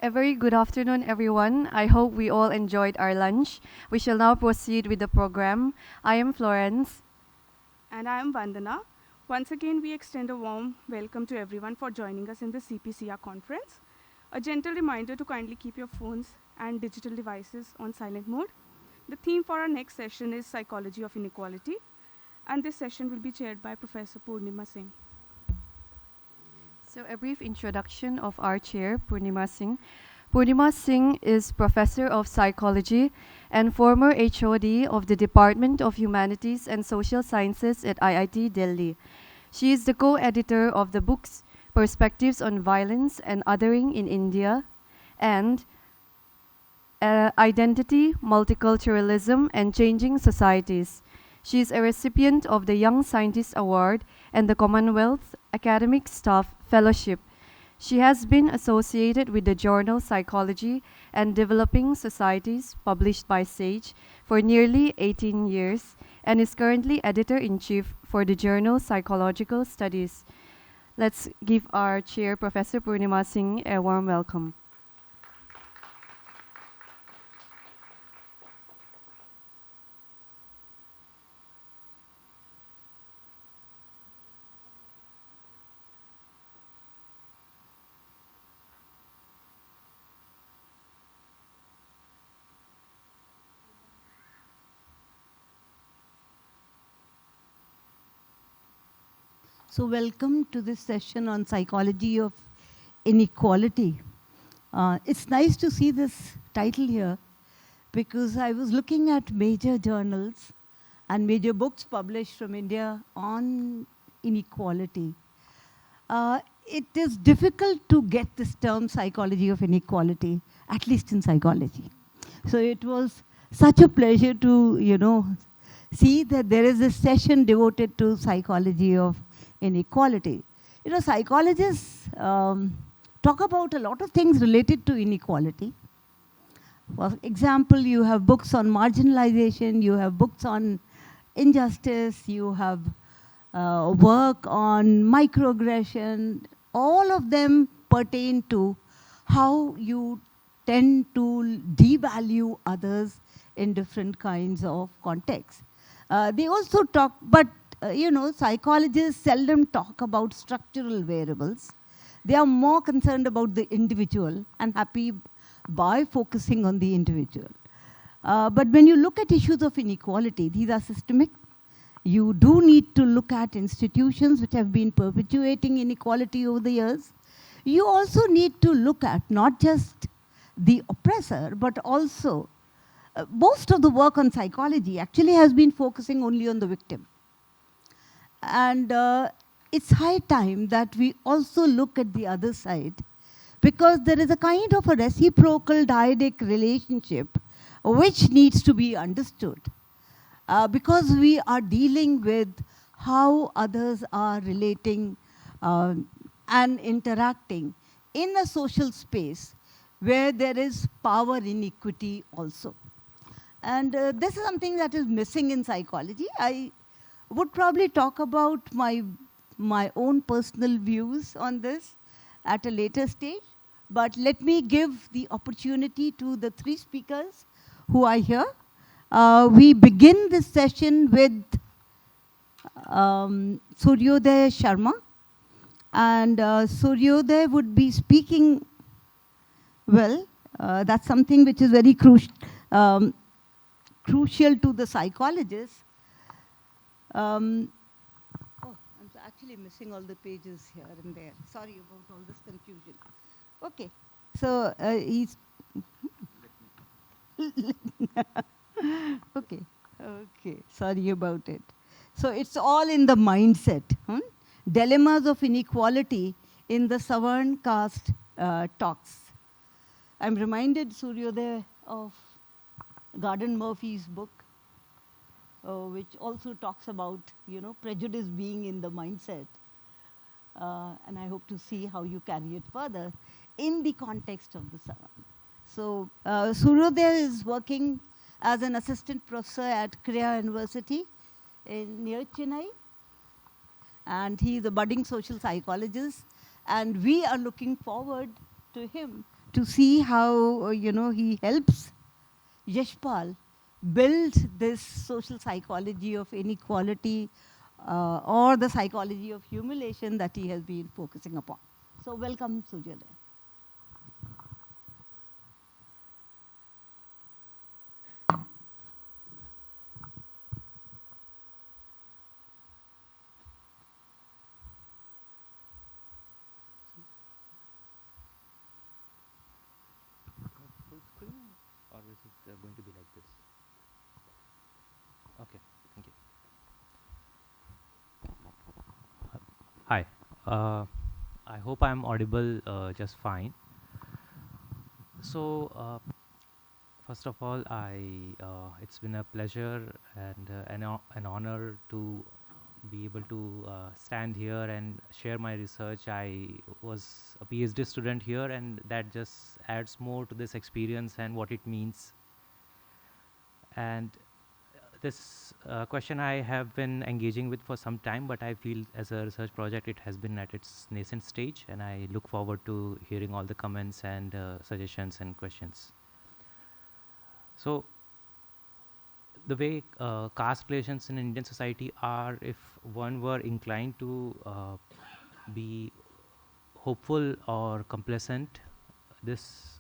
A very good afternoon, everyone. I hope we all enjoyed our lunch. We shall now proceed with the program. I am Florence. And I am Vandana. Once again, we extend a warm welcome to everyone for joining us in the CPCR conference. A gentle reminder to kindly keep your phones and digital devices on silent mode. The theme for our next session is Psychology of Inequality, and this session will be chaired by Professor Purnima Singh. So a brief introduction of our chair, Purnima Singh. Purnima Singh is Professor of Psychology and former HOD of the Department of Humanities and Social Sciences at IIT Delhi. She is the co-editor of the books Perspectives on Violence and Othering in India and Identity, Multiculturalism and Changing Societies. She is a recipient of the Young Scientist Award and the Commonwealth Academic Staff Fellowship. She has been associated with the journal Psychology and Developing Societies, published by SAGE, for nearly 18 years and is currently editor-in-chief for the journal Psychological Studies. Let's give our chair, Professor Purnima Singh, a warm welcome. So welcome to this session on psychology of inequality. It's nice to see this title here because I was looking at major journals and major books published from India on inequality. It is difficult to get this term psychology of inequality, at least in psychology. So it was such a pleasure to, see that there is a session devoted to psychology of inequality. Psychologists talk about a lot of things related to inequality. For example, you have books on marginalization, you have books on injustice, you have work on microaggression. All of them pertain to how you tend to devalue others in different kinds of contexts. They also talk, but psychologists seldom talk about structural variables. They are more concerned about the individual and happy by focusing on the individual. But when you look at issues of inequality, these are systemic. You do need to look at institutions which have been perpetuating inequality over the years. You also need to look at not just the oppressor, but also most of the work on psychology actually has been focusing only on the victim. And it's high time that we also look at the other side, because there is a kind of a reciprocal dyadic relationship which needs to be understood. Because we are dealing with how others are relating and interacting in a social space where there is power inequity also. And this is something that is missing in psychology. I would probably talk about my own personal views on this at a later stage. But let me give the opportunity to the three speakers who are here. We begin this session with Suryodaya Sharma. And Suryodaya would be speaking, well, that's something which is very crucial to the psychologists. I'm actually missing all the pages here and there. Sorry about all this confusion. Okay, so he's... Okay, sorry about it. So it's all in the mindset. Dilemmas of inequality in the Savarna caste talks. I'm reminded, Suryodaya, of Gordon Murphy's book, which also talks about, prejudice being in the mindset. And I hope to see how you carry it further in the context of the Savarna. So Suryodaya is working as an assistant professor at Krea University near Chennai. And he is a budding social psychologist. And we are looking forward to him to see how, he helps Yashpal build this social psychology of inequality or the psychology of humiliation that he has been focusing upon. So welcome, Suryodaya. Full screen, or is it going to be like this? Okay, thank you. Hi, I hope I'm audible just fine. So, first of all, it's been a pleasure and an honor to be able to stand here and share my research. I was a PhD student here, and that just adds more to this experience and what it means. And this question I have been engaging with for some time, but I feel as a research project it has been at its nascent stage, and I look forward to hearing all the comments and suggestions and questions. So, the way caste relations in Indian society are, if one were inclined to be hopeful or complacent, this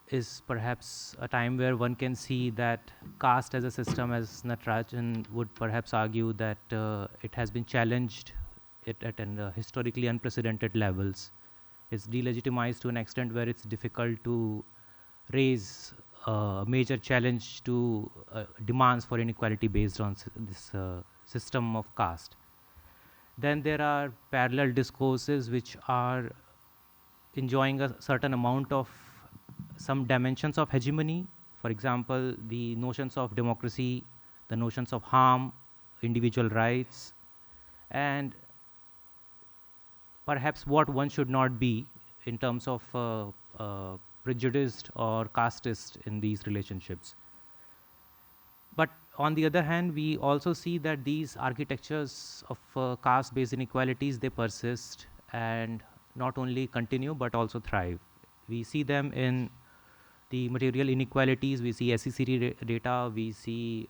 is perhaps a time where one can see that caste as a system, as Natarajan would perhaps argue, that it has been challenged at an historically unprecedented levels. It's delegitimized to an extent where it's difficult to raise a major challenge to demands for inequality based on this system of caste. Then there are parallel discourses which are enjoying a certain amount of some dimensions of hegemony. For example, the notions of democracy, the notions of harm, individual rights, and perhaps what one should not be in terms of prejudiced or casteist in these relationships. But on the other hand, we also see that these architectures of caste-based inequalities, they persist and not only continue but also thrive. We see them in the material inequalities, we see SEC data, we see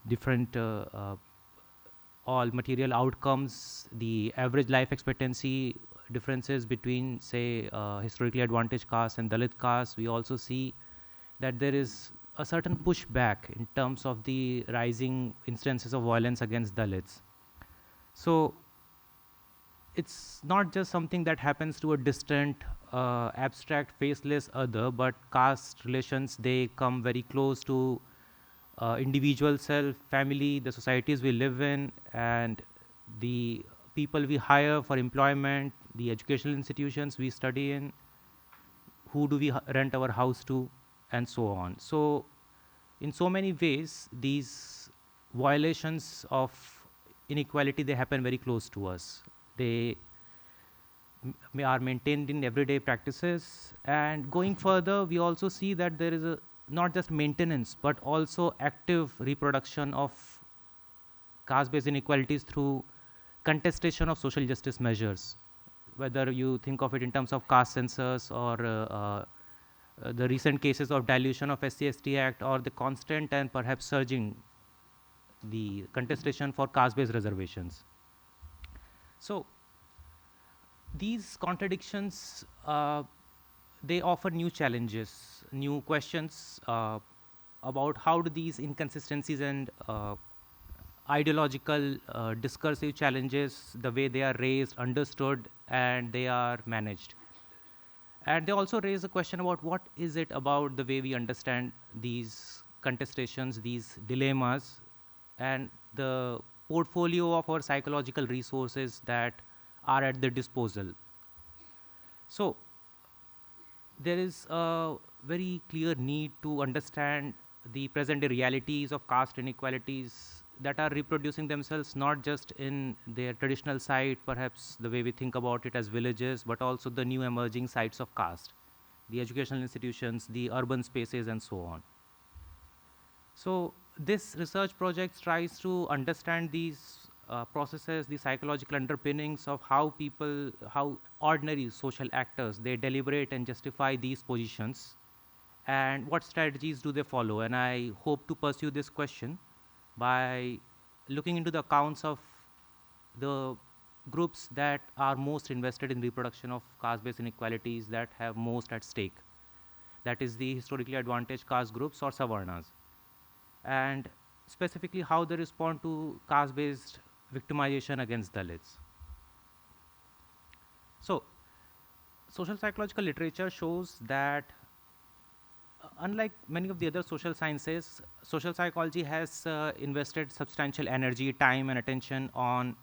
different all material outcomes, the average life expectancy differences between, say, historically advantaged castes and Dalit castes. We also see that there is a certain pushback in terms of the rising instances of violence against Dalits. So it's not just something that happens to a distant, abstract, faceless other, but caste relations, they come very close to individual self, family, the societies we live in, and the people we hire for employment, the educational institutions we study in, who do we rent our house to, and so on. So in so many ways, these violations of inequality, they happen very close to us. They are maintained in everyday practices, and going further, we also see that there is a not just maintenance but also active reproduction of caste-based inequalities through contestation of social justice measures, whether you think of it in terms of caste census or the recent cases of dilution of SC/ST Act, or the constant and perhaps surging the contestation for caste-based reservations. So these contradictions, they offer new challenges, new questions about how do these inconsistencies and ideological discursive challenges, the way they are raised, understood, and they are managed. And they also raise a question about what is it about the way we understand these contestations, these dilemmas, and the portfolio of our psychological resources that are at their disposal. So there is a very clear need to understand the present day realities of caste inequalities that are reproducing themselves not just in their traditional site, perhaps the way we think about it as villages, but also the new emerging sites of caste, the educational institutions, the urban spaces, and so on. So this research project tries to understand these processes the psychological underpinnings of how people, how ordinary social actors, they deliberate and justify these positions, and what strategies do they follow. And I hope to pursue this question by looking into the accounts of the groups that are most invested in reproduction of caste-based inequalities that have most at stake. That is the historically advantaged caste groups or Savarnas. And specifically how they respond to caste-based victimization against Dalits. So, social psychological literature shows that unlike many of the other social sciences, social psychology has invested substantial energy, time, and attention on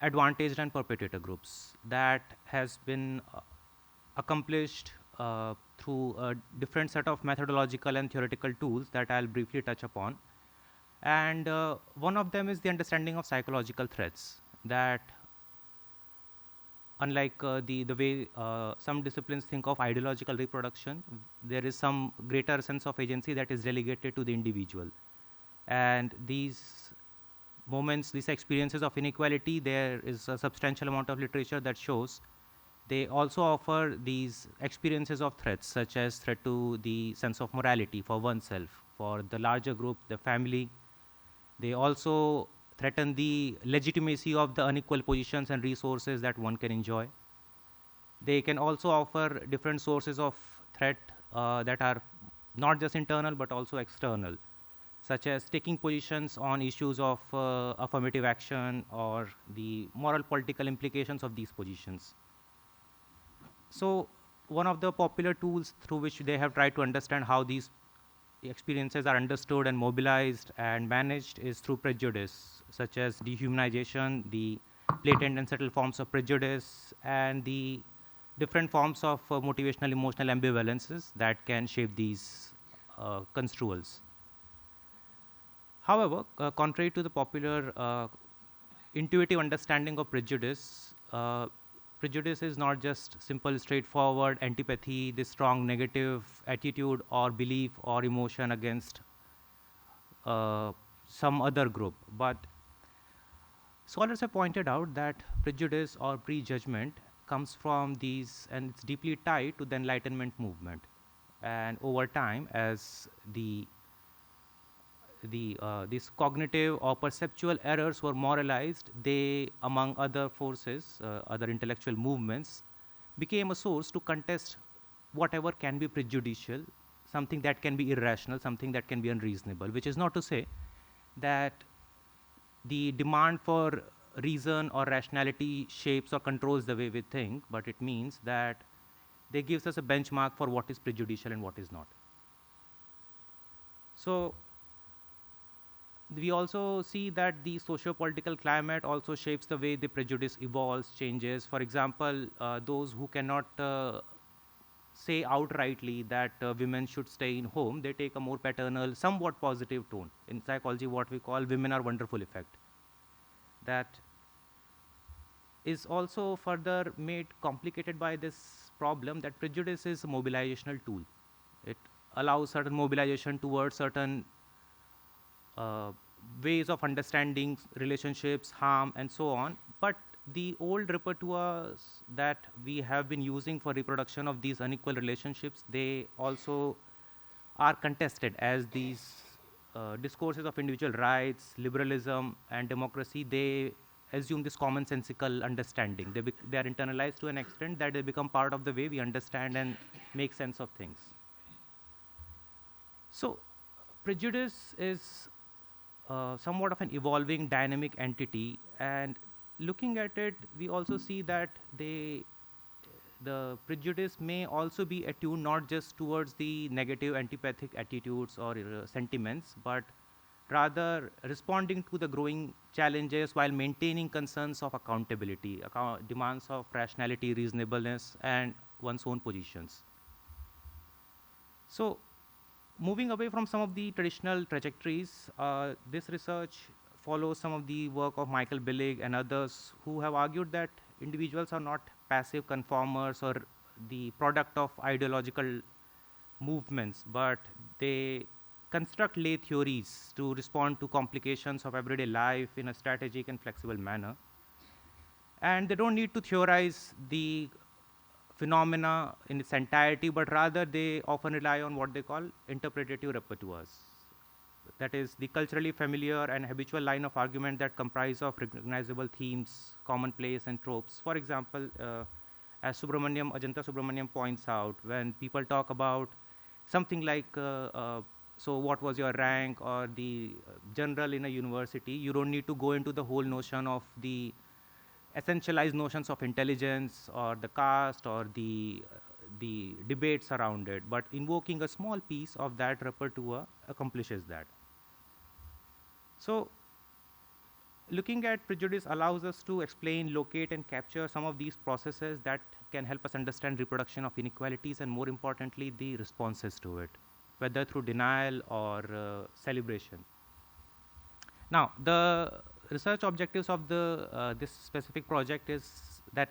advantaged and perpetrator groups. That has been accomplished through a different set of methodological and theoretical tools that I'll briefly touch upon. And one of them is the understanding of psychological threats, that unlike the way some disciplines think of ideological reproduction, there is some greater sense of agency that is delegated to the individual. And these moments, these experiences of inequality, there is a substantial amount of literature that shows they also offer these experiences of threats, such as threat to the sense of morality for oneself, for the larger group, the family. They also threaten the legitimacy of the unequal positions and resources that one can enjoy. They can also offer different sources of threat that are not just internal but also external, such as taking positions on issues of affirmative action or the moral political implications of these positions. So one of the popular tools through which they have tried to understand how these experiences are understood and mobilized and managed is through prejudice, such as dehumanization, the latent and subtle forms of prejudice, and the different forms of motivational emotional ambivalences that can shape these construals. However, contrary to the popular intuitive understanding of prejudice, prejudice is not just simple, straightforward antipathy, this strong negative attitude or belief or emotion against some other group. But scholars have pointed out that prejudice or prejudgment comes from these, and it's deeply tied to the Enlightenment movement. And over time, as these cognitive or perceptual errors were moralized, they, among other forces, other intellectual movements, became a source to contest whatever can be prejudicial, something that can be irrational, something that can be unreasonable, which is not to say that the demand for reason or rationality shapes or controls the way we think, but it means that they gives us a benchmark for what is prejudicial and what is not. So we also see that the socio-political climate also shapes the way the prejudice evolves, changes. For example, those who cannot say outrightly that women should stay in home, they take a more paternal, somewhat positive tone. In psychology, what we call women are wonderful effect. That is also further made complicated by this problem that prejudice is a mobilizational tool. It allows certain mobilization towards certain ways of understanding relationships, harm, and so on. But the old repertoires that we have been using for reproduction of these unequal relationships, they also are contested as these discourses of individual rights, liberalism, and democracy, they assume this commonsensical understanding. They are internalized to an extent that they become part of the way we understand and make sense of things. So prejudice is somewhat of an evolving dynamic entity, and looking at it, we also see that the prejudice may also be attuned not just towards the negative antipathic attitudes or sentiments, but rather responding to the growing challenges while maintaining concerns of accountability, demands of rationality, reasonableness, and one's own positions. So moving away from some of the traditional trajectories, this research follows some of the work of Michael Billig and others who have argued that individuals are not passive conformers or the product of ideological movements, but they construct lay theories to respond to complications of everyday life in a strategic and flexible manner. And they don't need to theorize the phenomena in its entirety, but rather they often rely on what they call interpretative repertoires. That is the culturally familiar and habitual line of argument that comprise of recognizable themes, commonplace, and tropes. For example, as Ajanta Subramaniam points out, when people talk about something like, so what was your rank, or the general in a university, you don't need to go into the whole notion of the essentialized notions of intelligence or the caste or the debates around it, but invoking a small piece of that repertoire accomplishes that. So looking at prejudice allows us to explain, locate, and capture some of these processes that can help us understand reproduction of inequalities, and more importantly, the responses to it, whether through denial or celebration. Now, the research objectives of this specific project is that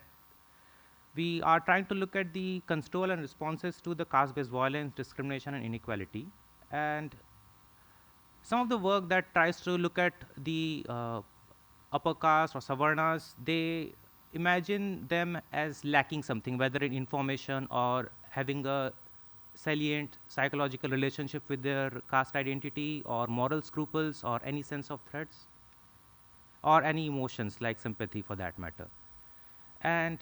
we are trying to look at the control and responses to the caste-based violence, discrimination, and inequality. And some of the work that tries to look at the upper caste or Savarnas, they imagine them as lacking something, whether in information or having a salient psychological relationship with their caste identity, or moral scruples, or any sense of threats, or any emotions like sympathy for that matter. And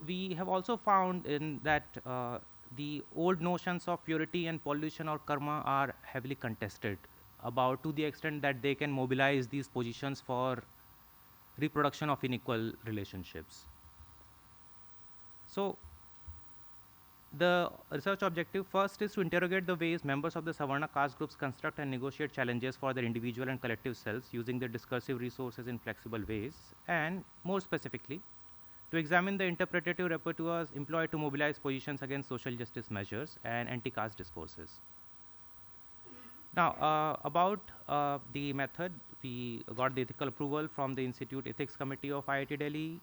we have also found in that the old notions of purity and pollution or karma are heavily contested, about to the extent that they can mobilize these positions for reproduction of unequal relationships. So the research objective first is to interrogate the ways members of the Savarna caste groups construct and negotiate challenges for their individual and collective selves using their discursive resources in flexible ways, and more specifically, to examine the interpretative repertoires employed to mobilize positions against social justice measures and anti-caste discourses. Now, about the method, we got the ethical approval from the Institute Ethics Committee of IIT Delhi.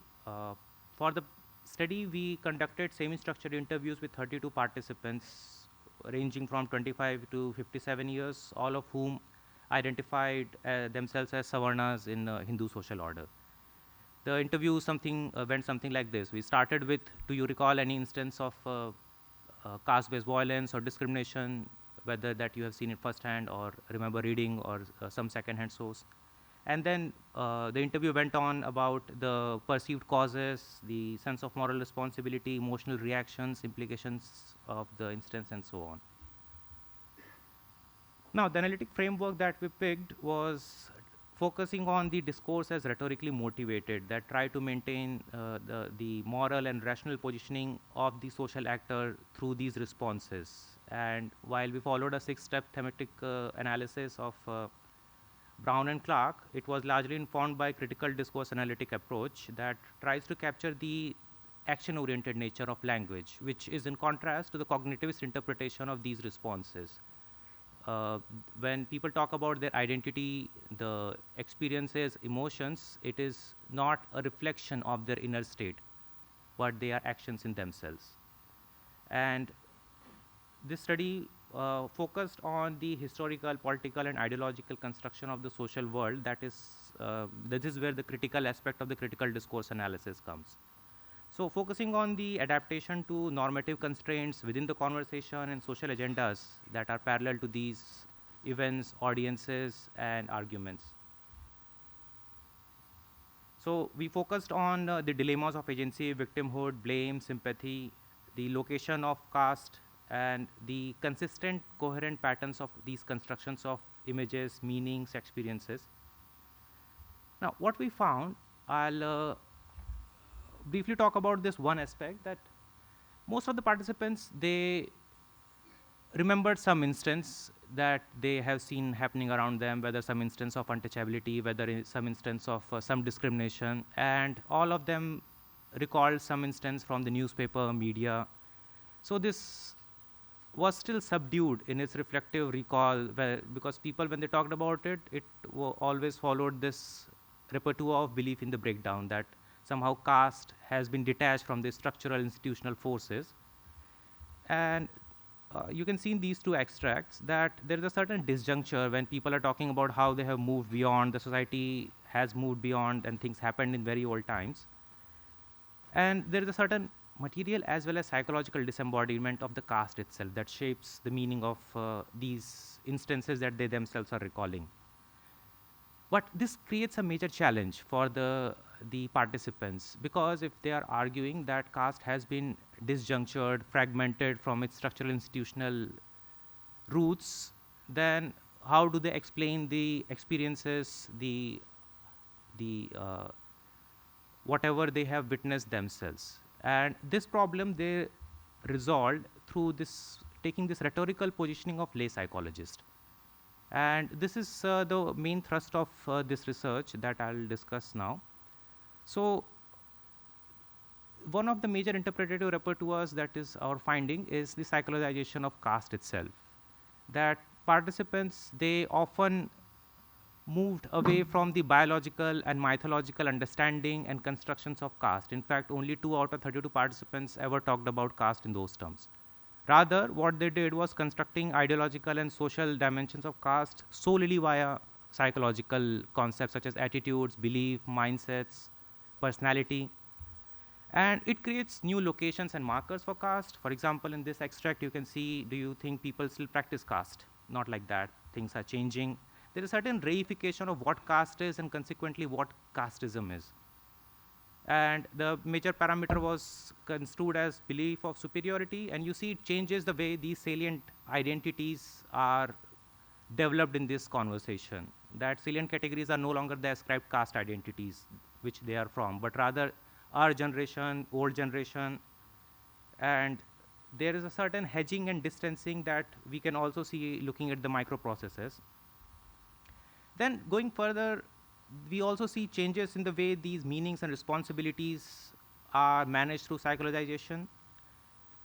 For the study, we conducted semi-structured interviews with 32 participants ranging from 25 to 57 years, all of whom identified themselves as Savarnas in Hindu social order. The interview went something like this. We started with, do you recall any instance of caste-based violence or discrimination, whether that you have seen it firsthand or remember reading, or some second-hand source? And then the interview went on about the perceived causes, the sense of moral responsibility, emotional reactions, implications of the instance, and so on. Now, the analytic framework that we picked was focusing on the discourse as rhetorically motivated, that try to maintain the moral and rational positioning of the social actor through these responses. And while we followed a 6-step thematic analysis of Brown and Clark, it was largely informed by critical discourse analytic approach that tries to capture the action-oriented nature of language, which is in contrast to the cognitivist interpretation of these responses. When people talk about their identity, the experiences, emotions, it is not a reflection of their inner state, but they are actions in themselves. And this study focused on the historical, political, and ideological construction of the social world. That is where the critical aspect of the critical discourse analysis comes. So focusing on the adaptation to normative constraints within the conversation and social agendas that are parallel to these events, audiences, and arguments. So we focused on the dilemmas of agency, victimhood, blame, sympathy, the location of caste, and the consistent, coherent patterns of these constructions of images, meanings, experiences. Now, what we found, I'll briefly talk about this one aspect, that most of the participants, they remembered some instance that they have seen happening around them, whether some instance of untouchability, whether some instance of some discrimination, and all of them recalled some instance from the newspaper, media. So this was still subdued in its reflective recall, because people, when they talked about it, it always followed this repertoire of belief in the breakdown, that somehow caste has been detached from the structural institutional forces. And you can see in these two extracts that there is a certain disjuncture when people are talking about how they have moved beyond, the society has moved beyond, and things happened in very old times. And there is a certain material as well as psychological disembodiment of the caste itself that shapes the meaning of these instances that they themselves are recalling. But this creates a major challenge for the participants, because if they are arguing that caste has been disjunctured, fragmented from its structural institutional roots, then how do they explain the experiences, the whatever they have witnessed themselves? And this problem they resolved through this taking this rhetorical positioning of lay psychologist. And this is the main thrust of this research that I'll discuss now. So one of the major interpretative repertoires that is our finding is the psychologization of caste itself. That participants, they often moved away from the biological and mythological understanding and constructions of caste. In fact, only 2 out of 32 participants ever talked about caste in those terms. Rather, what they did was constructing ideological and social dimensions of caste solely via psychological concepts such as attitudes, belief, mindsets, personality. And it creates new locations and markers for caste. For example, in this extract, you can see, do you think people still practice caste? Not like that. Things are changing. There is a certain reification of what caste is and consequently what casteism is. And the major parameter was construed as belief of superiority, and you see it changes the way these salient identities are developed in this conversation. That salient categories are no longer the ascribed caste identities which they are from, but rather our generation, old generation, and there is a certain hedging and distancing that we can also see looking at the microprocesses. Then going further, we also see changes in the way these meanings and responsibilities are managed through psychologization.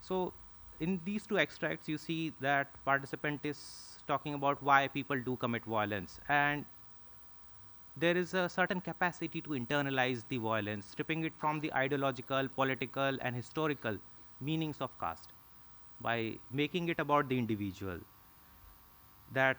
So in these two extracts, you see that participant is talking about why people do commit violence. And there is a certain capacity to internalize the violence, stripping it from the ideological, political, and historical meanings of caste by making it about the individual. That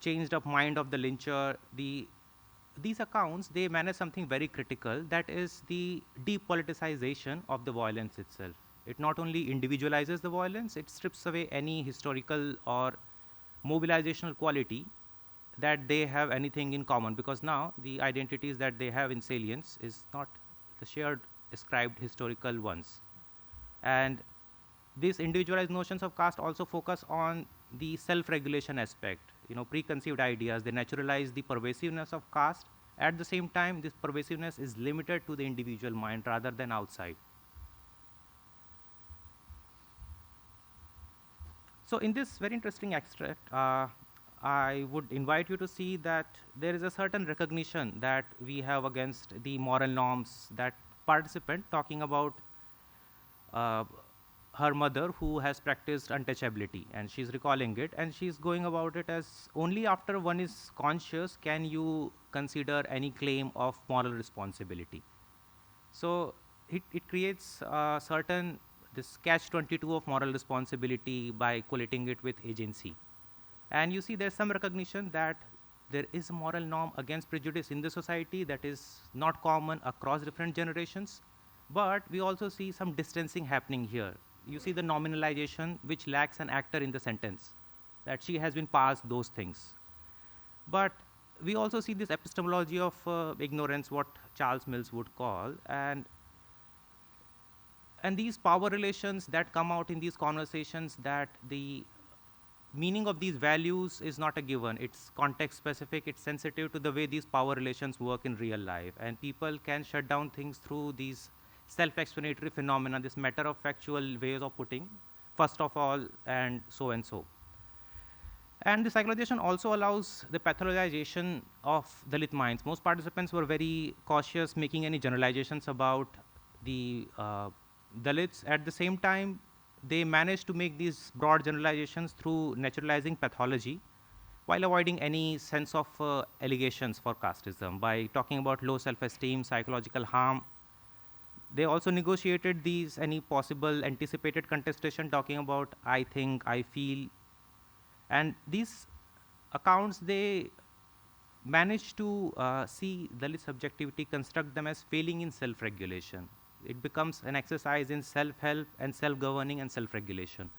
changed up mind of the lyncher, these accounts, they manage something very critical, that is the depoliticization of the violence itself. It not only individualizes the violence, it strips away any historical or mobilizational quality that they have anything in common, because now the identities that they have in salience is not the shared ascribed historical ones. And these individualized notions of caste also focus on the self-regulation aspect, preconceived ideas. They naturalize the pervasiveness of caste. At the same time, this pervasiveness is limited to the individual mind rather than outside. So in this very interesting extract, I would invite you to see that there is a certain recognition that we have against the moral norms. That participant talking about her mother who has practiced untouchability, and she's recalling it, and she's going about it as only after one is conscious can you consider any claim of moral responsibility. So it creates a certain this catch-22 of moral responsibility by collating it with agency. And you see there's some recognition that there is a moral norm against prejudice in the society that is not common across different generations, but we also see some distancing happening here. You see the nominalization which lacks an actor in the sentence, that she has been past those things. But we also see this epistemology of ignorance, what Charles Mills would call, and these power relations that come out in these conversations, that the meaning of these values is not a given. It's context specific, it's sensitive to the way these power relations work in real life. And people can shut down things through these self-explanatory phenomena, this matter of factual ways of putting, first of all, and so and so. And the psychologization also allows the pathologization of Dalit minds. Most participants were very cautious making any generalizations about the Dalits. At the same time, they managed to make these broad generalizations through naturalizing pathology while avoiding any sense of allegations for casteism by talking about low self-esteem, psychological harm. They also negotiated these any possible anticipated contestation, talking about I think, I feel, and these accounts, they managed to see Dalit subjectivity, construct them as failing in self-regulation. It becomes an exercise in self-help and self-governing and self-regulation.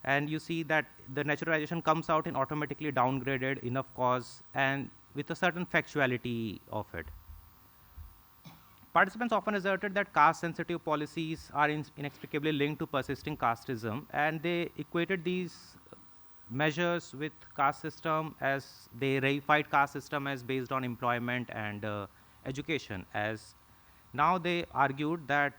And you see that the naturalization comes out in automatically downgraded, enough cause, and with a certain factuality of it. Participants often asserted that caste-sensitive policies are inexplicably linked to persisting casteism, and they equated these measures with caste system as they reified caste system as based on employment and education. As now they argued that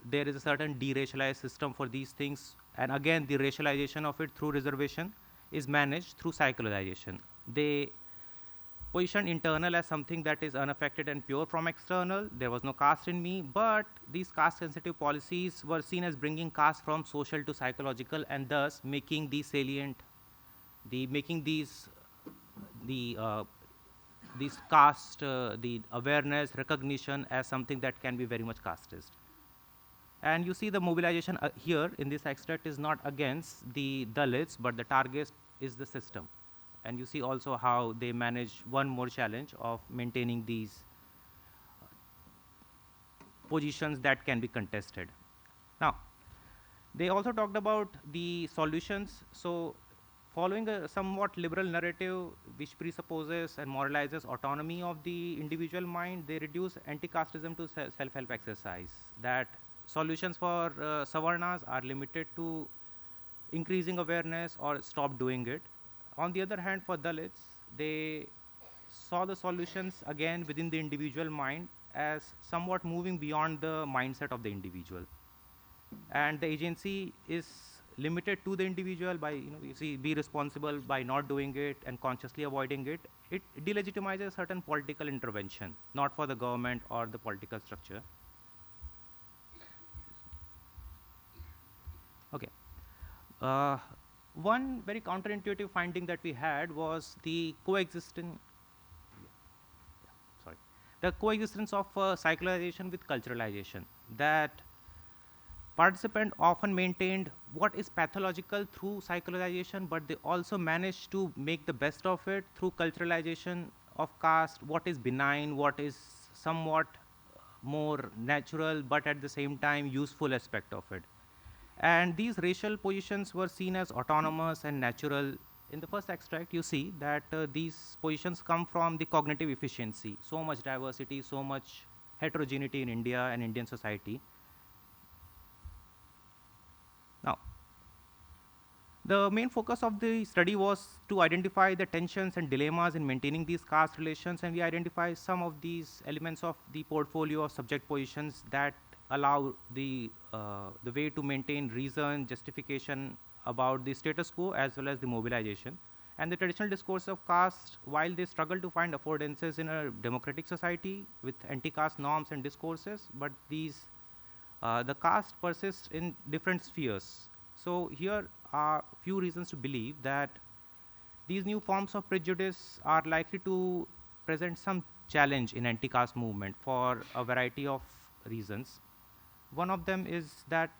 there is a certain deracialized system for these things, and again the racialization of it through reservation is managed through cyclicalization. They position internal as something that is unaffected and pure from external. There was no caste in me, but these caste sensitive policies were seen as bringing caste from social to psychological, and thus making these salient, making these caste, the awareness, recognition as something that can be very much casteist. And you see the mobilization here in this extract is not against the Dalits, but the target is the system. And you see also how they manage one more challenge of maintaining these positions that can be contested. Now, they also talked about the solutions. So, following a somewhat liberal narrative which presupposes and moralizes autonomy of the individual mind, they reduce anti-casteism to self-help exercise. That solutions for Savarnas are limited to increasing awareness or stop doing it. On the other hand, for Dalits, they saw the solutions again within the individual mind as somewhat moving beyond the mindset of the individual. And the agency is limited to the individual by, you see, be responsible by not doing it and consciously avoiding it. It delegitimizes certain political intervention, not for the government or the political structure. Okay. One very counterintuitive finding that we had was the coexistence of cyclicalization with culturalization. That participant often maintained what is pathological through cyclicalization, but they also managed to make the best of it through culturalization of caste, what is benign, what is somewhat more natural, but at the same time useful aspect of it. And these racial positions were seen as autonomous and natural. In the first extract, you see that these positions come from the cognitive efficiency. So much diversity, so much heterogeneity in India and Indian society. Now, the main focus of the study was to identify the tensions and dilemmas in maintaining these caste relations, and we identify some of these elements of the portfolio of subject positions that allow the way to maintain reason, justification about the status quo as well as the mobilization. And the traditional discourse of caste, while they struggle to find affordances in a democratic society with anti-caste norms and discourses, but these the caste persists in different spheres. So here are few reasons to believe that these new forms of prejudice are likely to present some challenge in anti-caste movement for a variety of reasons. One of them is that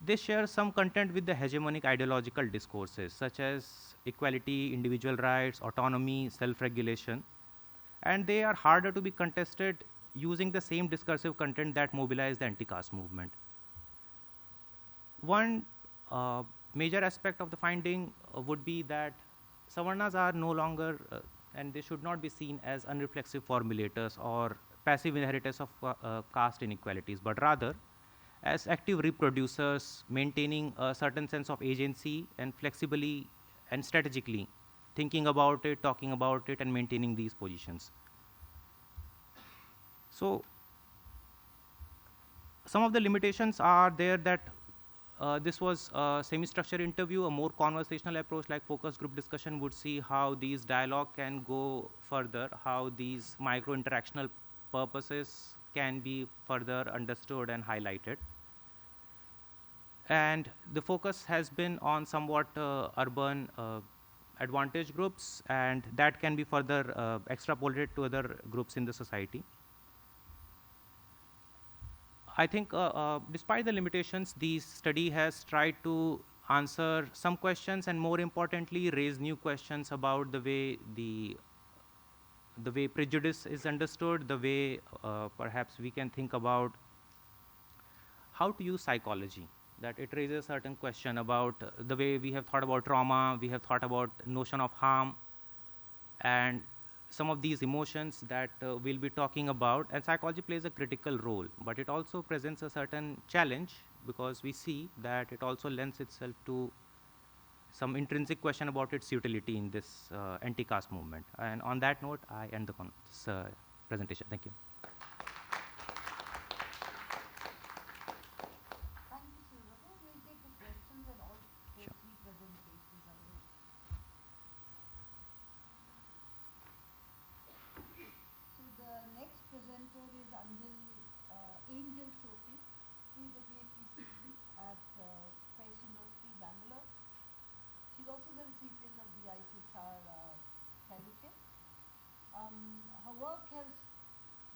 they share some content with the hegemonic ideological discourses such as equality, individual rights, autonomy, self-regulation, and they are harder to be contested using the same discursive content that mobilized the anti-caste movement. One major aspect of the finding would be that Savarnas are no longer, and they should not be seen as unreflexive formulators or passive inheritors of caste inequalities, but rather as active reproducers, maintaining a certain sense of agency and flexibly and strategically thinking about it, talking about it, and maintaining these positions. So, some of the limitations are there that this was a semi-structured interview. A more conversational approach like focus group discussion would see how these dialogue can go further, how these micro-interactional purposes can be further understood and highlighted. And the focus has been on somewhat urban advantage groups, and that can be further extrapolated to other groups in the society. I think despite the limitations, the study has tried to answer some questions and more importantly raise new questions about the way prejudice is understood, the way perhaps we can think about how to use psychology, that it raises a certain question about the way we have thought about trauma, we have thought about notion of harm, and some of these emotions that we'll be talking about. And psychology plays a critical role, but it also presents a certain challenge because we see that it also lends itself to some intrinsic question about its utility in this anti-caste movement. And on that note, I end this presentation. Thank you. Thank you, Suryodaya. We'll take the questions and all Sure. three presentations are there. So the next presenter is Angel Sophan. She is a PhD student at Christ University, Bangalore. She's also the recipient of the ICSR fellowship. Her work has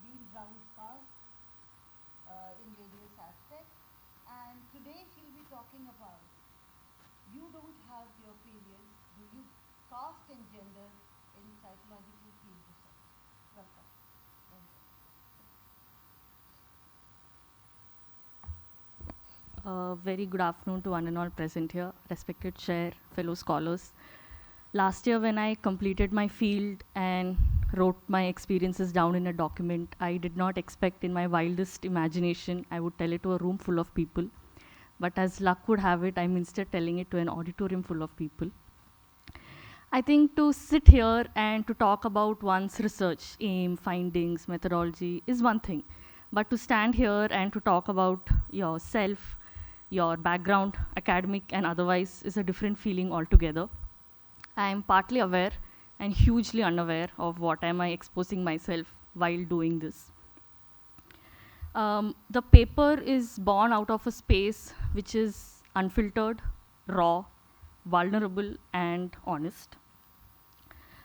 been round cast in various aspects, and today she'll be talking about You Don't Have Your Period, Do You? Caste and Gender in Psychological Field Research. Welcome. Very good afternoon to one and all present here, respected chair, fellow scholars. Last year when I completed my field and wrote my experiences down in a document, I did not expect in my wildest imagination I would tell it to a room full of people. But as luck would have it, I'm instead telling it to an auditorium full of people. I think to sit here and to talk about one's research, aim, findings, methodology is one thing. But to stand here and to talk about yourself, your background, academic and otherwise, is a different feeling altogether. I am partly aware and hugely unaware of what am I exposing myself while doing this. The paper is born out of a space which is unfiltered, raw, vulnerable, and honest.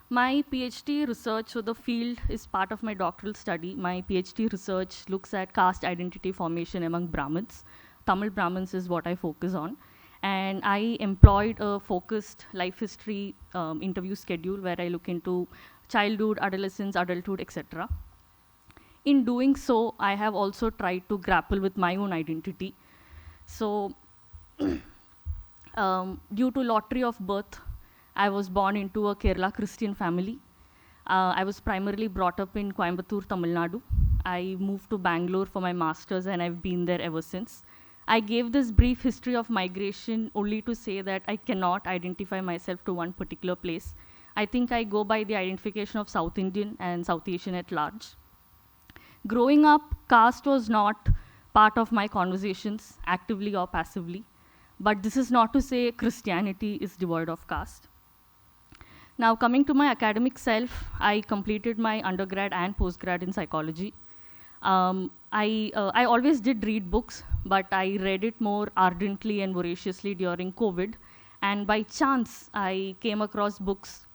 My PhD research, so the field is part of my doctoral study. My PhD research looks at caste identity formation among Brahmins. Tamil Brahmins is what I focus on. And I employed a focused life history interview schedule where I look into childhood, adolescence, adulthood, etc. In doing so, I have also tried to grapple with my own identity. So, due to lottery of birth, I was born into a Kerala Christian family. I was primarily brought up in Coimbatore, Tamil Nadu. I moved to Bangalore for my master's and I've been there ever since. I gave this brief history of migration only to say that I cannot identify myself to one particular place. I think I go by the identification of South Indian and South Asian at large. Growing up, caste was not part of my conversations, actively or passively. But this is not to say Christianity is devoid of caste. Now, coming to my academic self, I completed my undergrad and postgrad in psychology. I always did read books, but I read it more ardently and voraciously during COVID. And by chance, I came across books,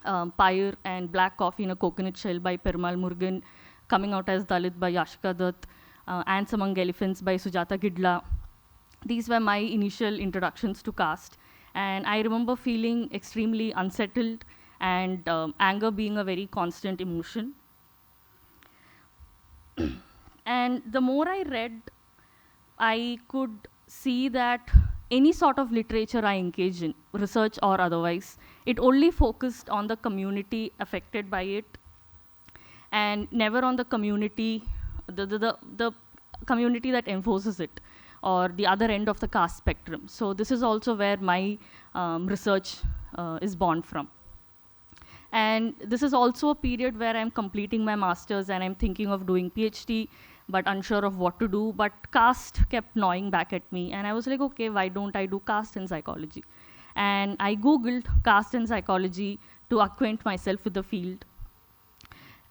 Pyre and Black Coffee in a Coconut Shell by Perumal Murugan, Coming Out as Dalit by Yashka Dutt, Ants Among Elephants by Sujata Gidla. These were my initial introductions to caste. And I remember feeling extremely unsettled and anger being a very constant emotion. And the more I read, I could see that any sort of literature I engage in, research or otherwise, it only focused on the community affected by it and never on the community, the community that enforces it, or the other end of the caste spectrum. So this is also where my research is born from. And this is also a period where I'm completing my master's and I'm thinking of doing PhD, but unsure of what to do. But caste kept gnawing back at me. And I was like, okay, why don't I do caste and psychology? And I Googled caste and psychology to acquaint myself with the field.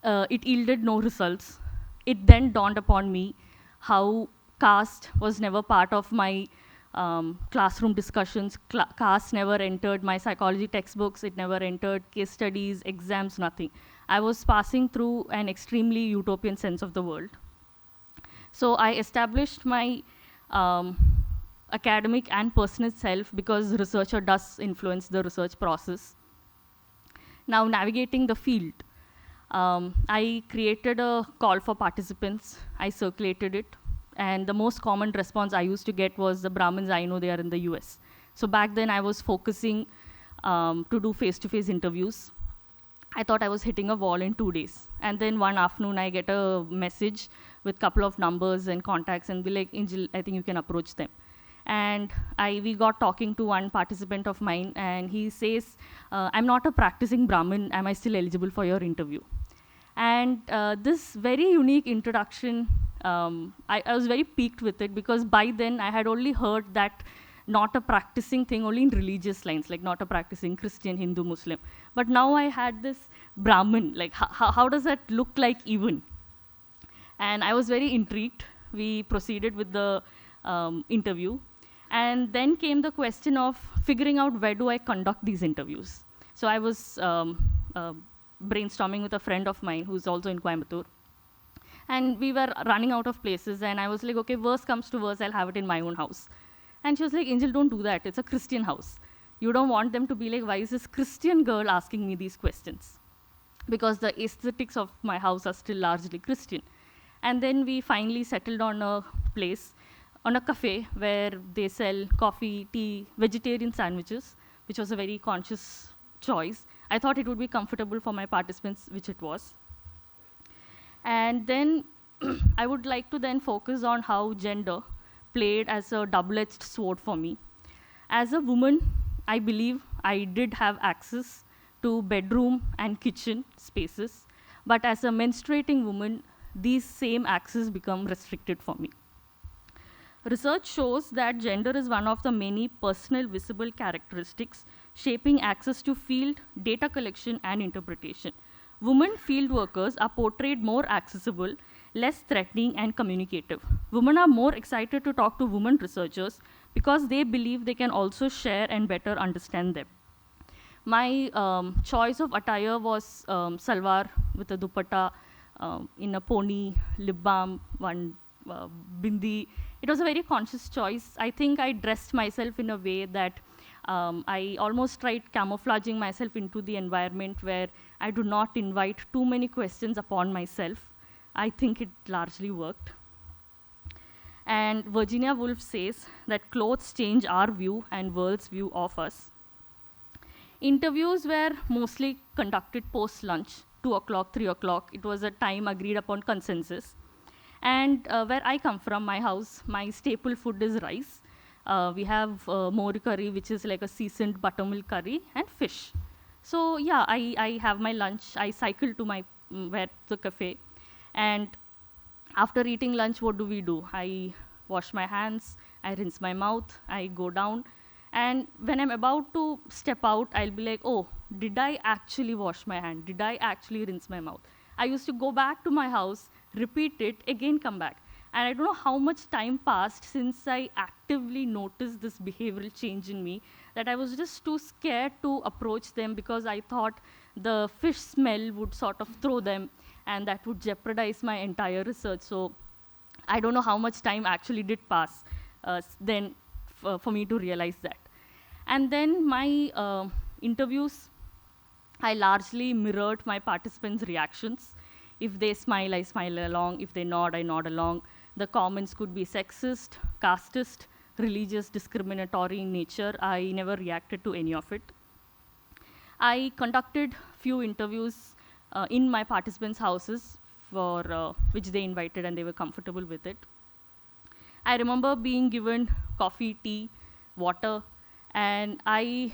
It yielded no results. It then dawned upon me how caste was never part of my classroom discussions. Caste never entered my psychology textbooks. It never entered case studies, exams, nothing. I was passing through an extremely utopian sense of the world. So I established my um, academic and personal self because researcher does influence the research process. Now navigating the field, I created a call for participants. I circulated it. And the most common response I used to get was the Brahmins I know, they are in the US. So back then I was focusing to do face-to-face interviews. I thought I was hitting a wall in 2 days. And then one afternoon I get a message with couple of numbers and contacts and be like, Angel, I think you can approach them. And we got talking to one participant of mine, and he says, I'm not a practicing Brahmin, am I still eligible for your interview? And this very unique introduction, I was very piqued with it, because by then I had only heard that not a practicing thing only in religious lines, like not a practicing Christian, Hindu, Muslim. But now I had this Brahmin, like how does that look like even? And I was very intrigued. We proceeded with the interview. And then came the question of figuring out where do I conduct these interviews. So I was brainstorming with a friend of mine who's also in Coimbatore. And we were running out of places, and I was like, okay, worst comes to worst, I'll have it in my own house. And she was like, Angel, don't do that, it's a Christian house. You don't want them to be like, why is this Christian girl asking me these questions? Because the aesthetics of my house are still largely Christian. And then we finally settled on a place, on a cafe where they sell coffee, tea, vegetarian sandwiches, which was a very conscious choice. I thought it would be comfortable for my participants, which it was. And then I would like to then focus on how gender played as a double-edged sword for me. As a woman, I believe I did have access to bedroom and kitchen spaces, but as a menstruating woman, these same access become restricted for me. Research shows that gender is one of the many personal visible characteristics shaping access to field, data collection, and interpretation. Women field workers are portrayed more accessible, less threatening, and communicative. Women are more excited to talk to women researchers because they believe they can also share and better understand them. My choice of attire was salwar with a dupatta, in a pony, lip balm, one bindi. It was a very conscious choice. I think I dressed myself in a way that I almost tried camouflaging myself into the environment where I do not invite too many questions upon myself. I think it largely worked. And Virginia Woolf says that clothes change our view and world's view of us. Interviews were mostly conducted post-lunch, 2 o'clock, 3 o'clock. It was a time agreed upon consensus. And where I come from, my house, my staple food is rice. We have mori curry, which is like a seasoned buttermilk curry, and fish. So yeah, I have my lunch. I cycle to my the cafe. And after eating lunch, what do? I wash my hands, I rinse my mouth, I go down. And when I'm about to step out, I'll be like, oh, did I actually wash my hand? Did I actually rinse my mouth? I used to go back to my house, repeat it, again come back. And I don't know how much time passed since I actively noticed this behavioral change in me, that I was just too scared to approach them because I thought the fish smell would sort of throw them, and that would jeopardize my entire research. So I don't know how much time actually did pass then for me to realize that. And then my interviews, I largely mirrored my participants' reactions. If they smile, I smile along. If they nod, I nod along. The comments could be sexist, casteist, religious, discriminatory in nature. I never reacted to any of it. I conducted few interviews in my participants' houses for which they invited, and they were comfortable with it. I remember being given coffee, tea, water, and I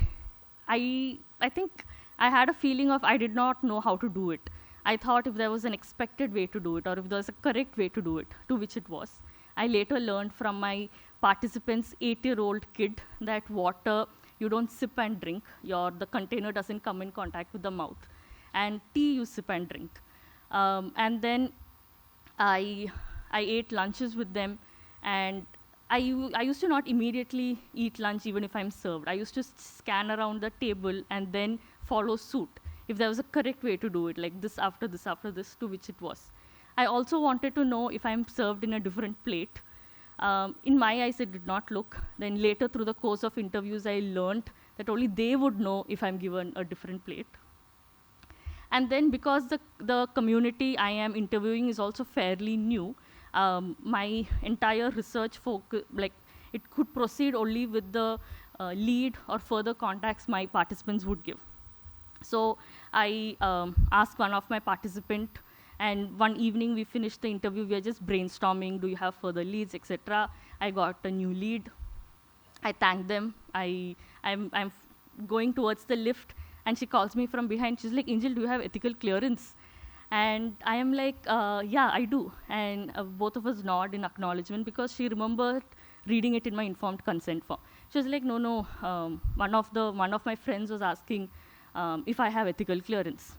think I had a feeling of I did not know how to do it. I thought if there was an expected way to do it, or if there was a correct way to do it, to which it was. I later learned from my participants' 8-year-old kid that water, you don't sip and drink. The container doesn't come in contact with the mouth. And tea, you sip and drink. And then I ate lunches with them, and I used to not immediately eat lunch even if I'm served. I used to scan around the table and then follow suit if there was a correct way to do it, like this after this after this, to which it was. I also wanted to know if I'm served in a different plate. In my eyes, it did not look. Then later through the course of interviews, I learned that only they would know if I'm given a different plate. And then because the community I am interviewing is also fairly new, my entire research focus, like it could proceed only with the lead or further contacts my participants would give. So I asked one of my participants, and one evening we finished the interview, we were just brainstorming, do you have further leads, etc. I got a new lead. I thanked them. I'm going towards the lift, and she calls me from behind. She's like, Angel, do you have ethical clearance? And I am like, yeah, I do. And both of us nod in acknowledgement because she remembered reading it in my informed consent form. She was like, no, one of my friends was asking if I have ethical clearance.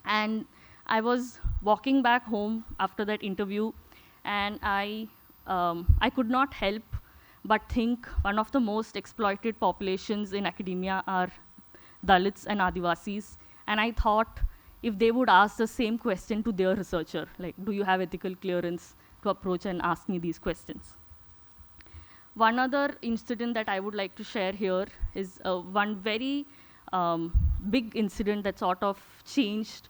And I was walking back home after that interview, and I could not help but think one of the most exploited populations in academia are Dalits and Adivasis. And I thought if they would ask the same question to their researcher, like, do you have ethical clearance to approach and ask me these questions? One other incident that I would like to share here is one very big incident that sort of changed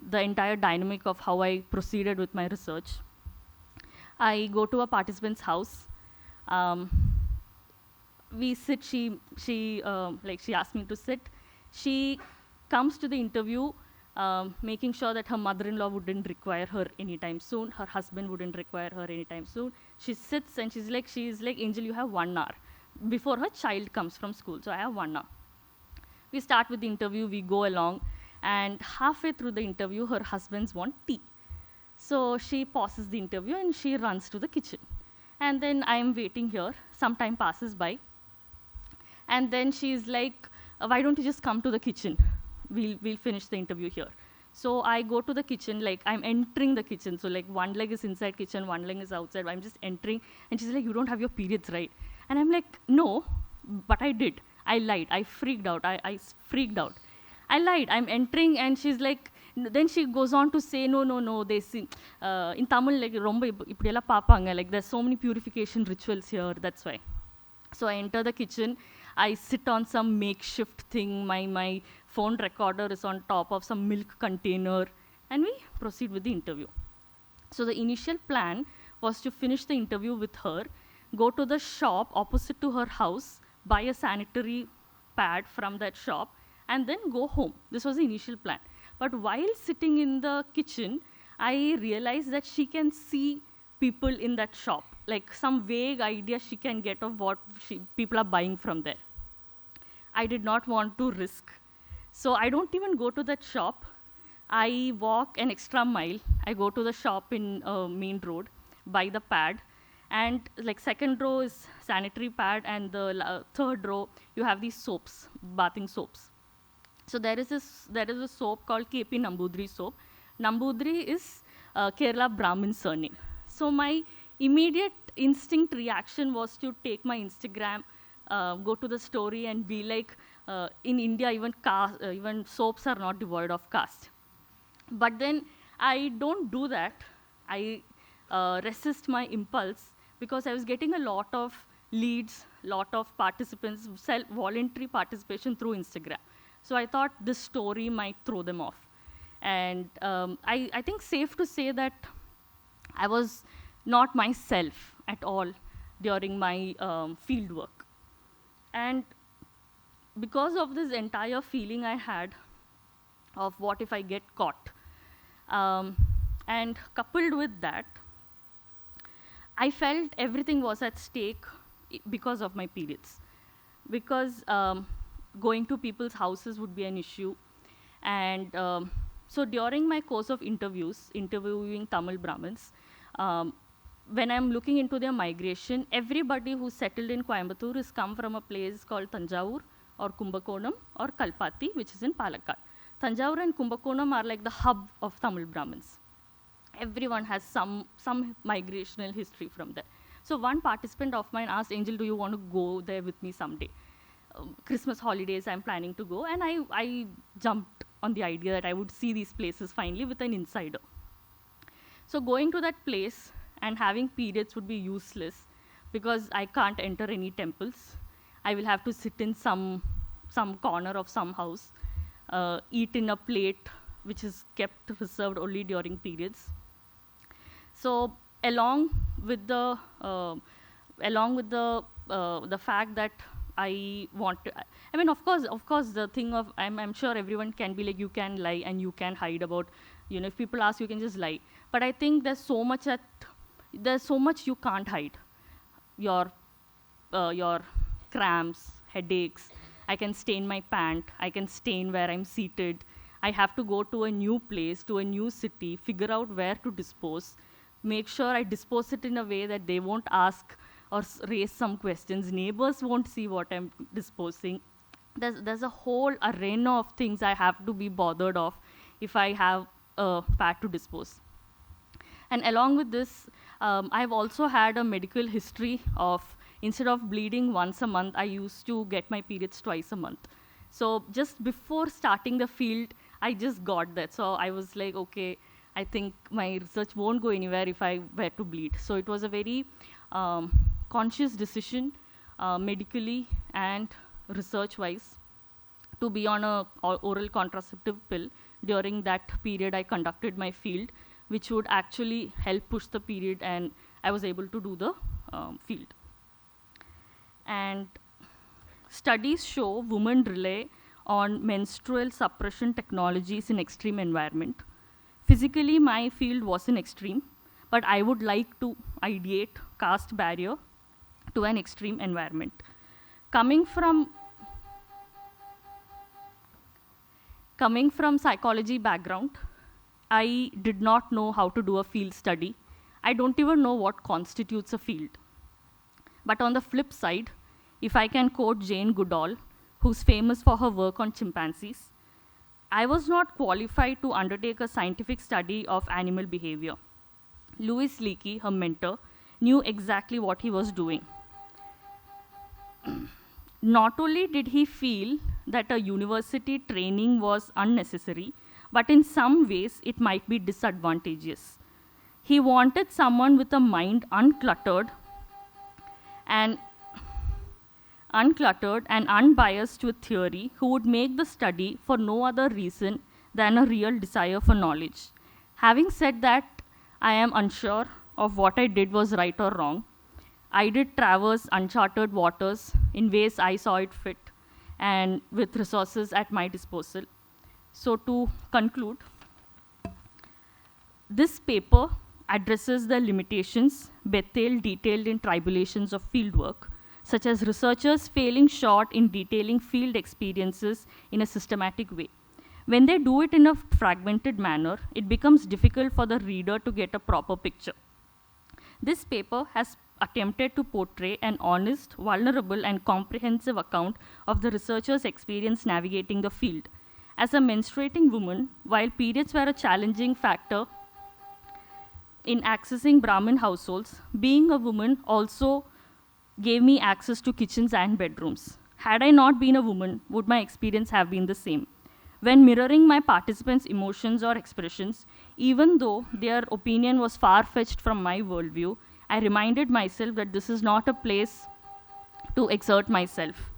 the entire dynamic of how I proceeded with my research. I go to a participant's house. We sit, she asked me to sit. She comes to the interview making sure that her mother-in-law wouldn't require her anytime soon, her husband wouldn't require her anytime soon. She sits and she's like, Angel, you have 1 hour before her child comes from school, so I have 1 hour. We start with the interview, we go along, and halfway through the interview, her husbands want tea. So she pauses the interview and she runs to the kitchen. And then I'm waiting here, some time passes by, and then she's like, why don't you just come to the kitchen? We'll finish the interview here. So I go to the kitchen, like I'm entering the kitchen. So like one leg is inside kitchen, one leg is outside. I'm just entering, and she's like, you don't have your periods, right? And I'm like, no, but I did. I lied. I freaked out. I freaked out. I lied. I'm entering, and she's like, then she goes on to say, no, they see, in Tamil, like, romba ipdiyella paapanga, like there's so many purification rituals here, that's why. So I enter the kitchen, I sit on some makeshift thing, my phone recorder is on top of some milk container, and we proceed with the interview. So the initial plan was to finish the interview with her, go to the shop opposite to her house, buy a sanitary pad from that shop, and then go home. This was the initial plan. But while sitting in the kitchen, I realized that she can see people in that shop, like some vague idea she can get of what people are buying from there. I did not want to risk. So I don't even go to that shop. I walk an extra mile. I go to the shop in main road, buy the pad, and like second row is sanitary pad, and the third row, you have these soaps, bathing soaps. So there is a soap called KP Nambudri soap. Nambudri is Kerala Brahmin surname. So my immediate instinct reaction was to take my Instagram, go to the story and be like, in India, even soaps are not devoid of caste. But then I don't do that. I resist my impulse because I was getting a lot of leads, lot of participants, voluntary participation through Instagram. So I thought this story might throw them off. And I think safe to say that I was not myself at all during my field work. And because of this entire feeling I had of what if I get caught, and coupled with that, I felt everything was at stake because of my periods. Because going to people's houses would be an issue. And so during my course of interviewing Tamil Brahmins, when I'm looking into their migration, everybody who's settled in Coimbatore has come from a place called Tanjavur or Kumbakonam or Kalpati, which is in Palakkad. Tanjavur and Kumbakonam are like the hub of Tamil Brahmins. Everyone has some migrational history from there. So one participant of mine asked, Angel, do you want to go there with me someday? Christmas holidays, I'm planning to go. And I jumped on the idea that I would see these places finally with an insider. So going to that place and having periods would be useless because I can't enter any temples. I will have to sit in some corner of some house, eat in a plate which is kept reserved only during periods. So along with the the fact that I want to, I mean, of course, the thing of, I'm sure everyone can be like, you can lie and you can hide about, you know, if people ask, you can just lie. But I think there's so much you can't hide. Your cramps, headaches, I can stain my pant, I can stain where I'm seated. I have to go to a new place, to a new city, figure out where to dispose, make sure I dispose it in a way that they won't ask or raise some questions. Neighbors won't see what I'm disposing. There's a whole arena of things I have to be bothered of if I have a pad to dispose. And along with this, I've also had a medical history of, instead of bleeding once a month, I used to get my periods twice a month. So just before starting the field, I just got that. So I was like, okay, I think my research won't go anywhere if I were to bleed. So it was a very conscious decision, medically and research-wise, to be on a oral contraceptive pill during that period I conducted my field, which would actually help push the period, and I was able to do the field. And studies show women rely on menstrual suppression technologies in extreme environment. Physically, my field was in extreme, but I would like to ideate caste barrier to an extreme environment. Coming from psychology background, I did not know how to do a field study. I don't even know what constitutes a field. But on the flip side, if I can quote Jane Goodall, who's famous for her work on chimpanzees, I was not qualified to undertake a scientific study of animal behavior. Louis Leakey, her mentor, knew exactly what he was doing. Not only did he feel that a university training was unnecessary, but in some ways it might be disadvantageous. He wanted someone with a mind uncluttered and unbiased with theory, who would make the study for no other reason than a real desire for knowledge. Having said that, I am unsure of what I did was right or wrong. I did traverse uncharted waters in ways I saw it fit and with resources at my disposal. So to conclude, this paper addresses the limitations Bethel detailed in tribulations of fieldwork, such as researchers failing short in detailing field experiences in a systematic way. When they do it in a fragmented manner, it becomes difficult for the reader to get a proper picture. This paper has attempted to portray an honest, vulnerable, and comprehensive account of the researcher's experience navigating the field. As a menstruating woman, while periods were a challenging factor in accessing Brahmin households, being a woman also gave me access to kitchens and bedrooms. Had I not been a woman, would my experience have been the same? When mirroring my participants' emotions or expressions, even though their opinion was far-fetched from my worldview, I reminded myself that this is not a place to exert myself.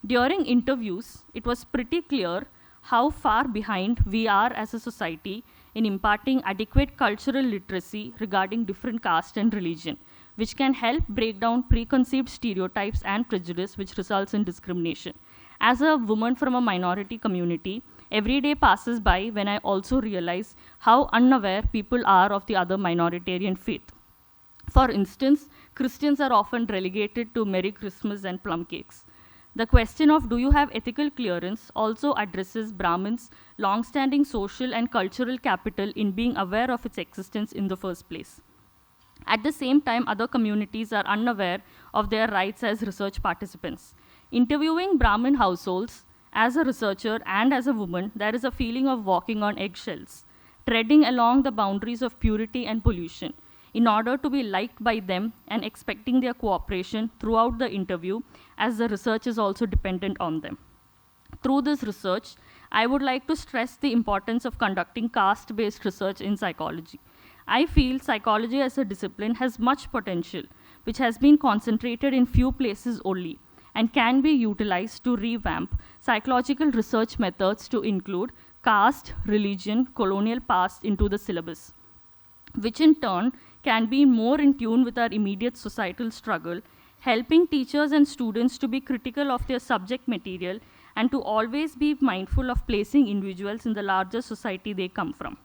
During interviews, it was pretty clear how far behind we are as a society in imparting adequate cultural literacy regarding different caste and religion, which can help break down preconceived stereotypes and prejudice which results in discrimination. As a woman from a minority community, every day passes by when I also realize how unaware people are of the other minoritarian faith. For instance, Christians are often relegated to Merry Christmas and plum cakes. The question of do you have ethical clearance also addresses Brahmins' long-standing social and cultural capital in being aware of its existence in the first place. At the same time, other communities are unaware of their rights as research participants. Interviewing Brahmin households, as a researcher and as a woman, there is a feeling of walking on eggshells, treading along the boundaries of purity and pollution, in order to be liked by them and expecting their cooperation throughout the interview, as the research is also dependent on them. Through this research, I would like to stress the importance of conducting caste-based research in psychology. I feel psychology as a discipline has much potential, which has been concentrated in few places only, and can be utilized to revamp psychological research methods to include caste, religion, colonial past into the syllabus, which in turn can be more in tune with our immediate societal struggle, helping teachers and students to be critical of their subject material and to always be mindful of placing individuals in the larger society they come from.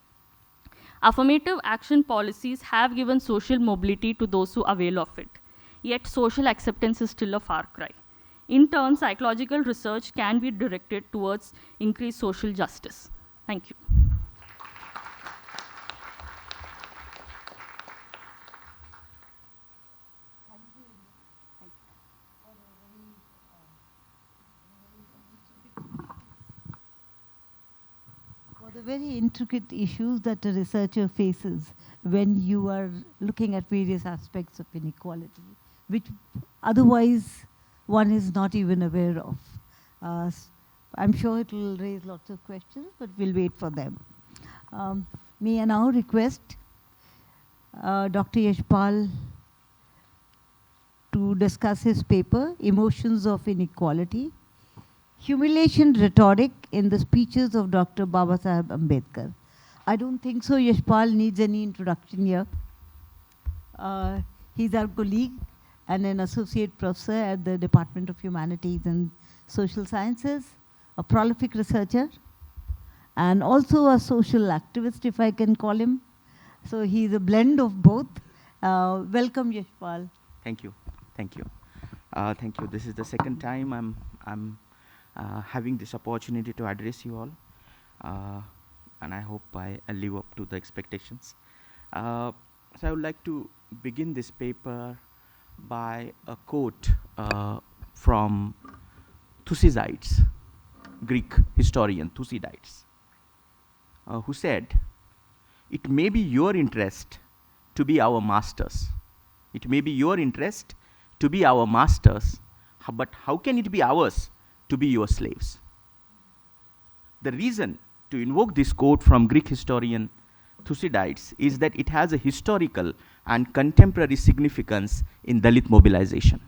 Affirmative action policies have given social mobility to those who avail of it, yet social acceptance is still a far cry. In turn, psychological research can be directed towards increased social justice. Thank you. For the very intricate issues that a researcher faces when you are looking at various aspects of inequality, which otherwise one is not even aware of. I'm sure it will raise lots of questions, but we'll wait for them. May I now request Dr. Yashpal to discuss his paper, Emotions of Inequality, Humiliation, Rhetoric in the Speeches of Dr. Babasaheb Ambedkar. I don't think so Yashpal needs any introduction here. He's our colleague and an associate professor at the Department of Humanities and Social Sciences, a prolific researcher, and also a social activist, if I can call him. So he's a blend of both. Welcome, Yashpal. Thank you. Thank you. Thank you. This is the second time I'm having this opportunity to address you all, and I hope I live up to the expectations. So I would like to begin this paper by a quote from Thucydides, Greek historian Thucydides, who said, "It may be your interest to be our masters. It may be your interest to be our masters, but how can it be ours to be your slaves?" The reason to invoke this quote from Greek historian Thucydides is that it has a historical and contemporary significance in Dalit mobilization.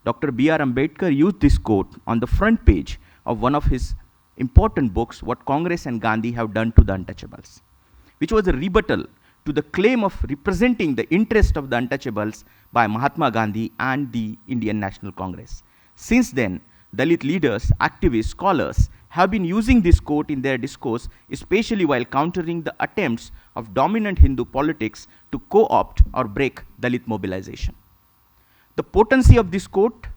Dr. B.R. Ambedkar used this quote on the front page of one of his important books, What Congress and Gandhi Have Done to the Untouchables, which was a rebuttal to the claim of representing the interest of the untouchables by Mahatma Gandhi and the Indian National Congress. Since then, Dalit leaders, activists, scholars have been using this quote in their discourse, especially while countering the attempts of dominant Hindu politics to co-opt or break Dalit mobilization. The potency of this quote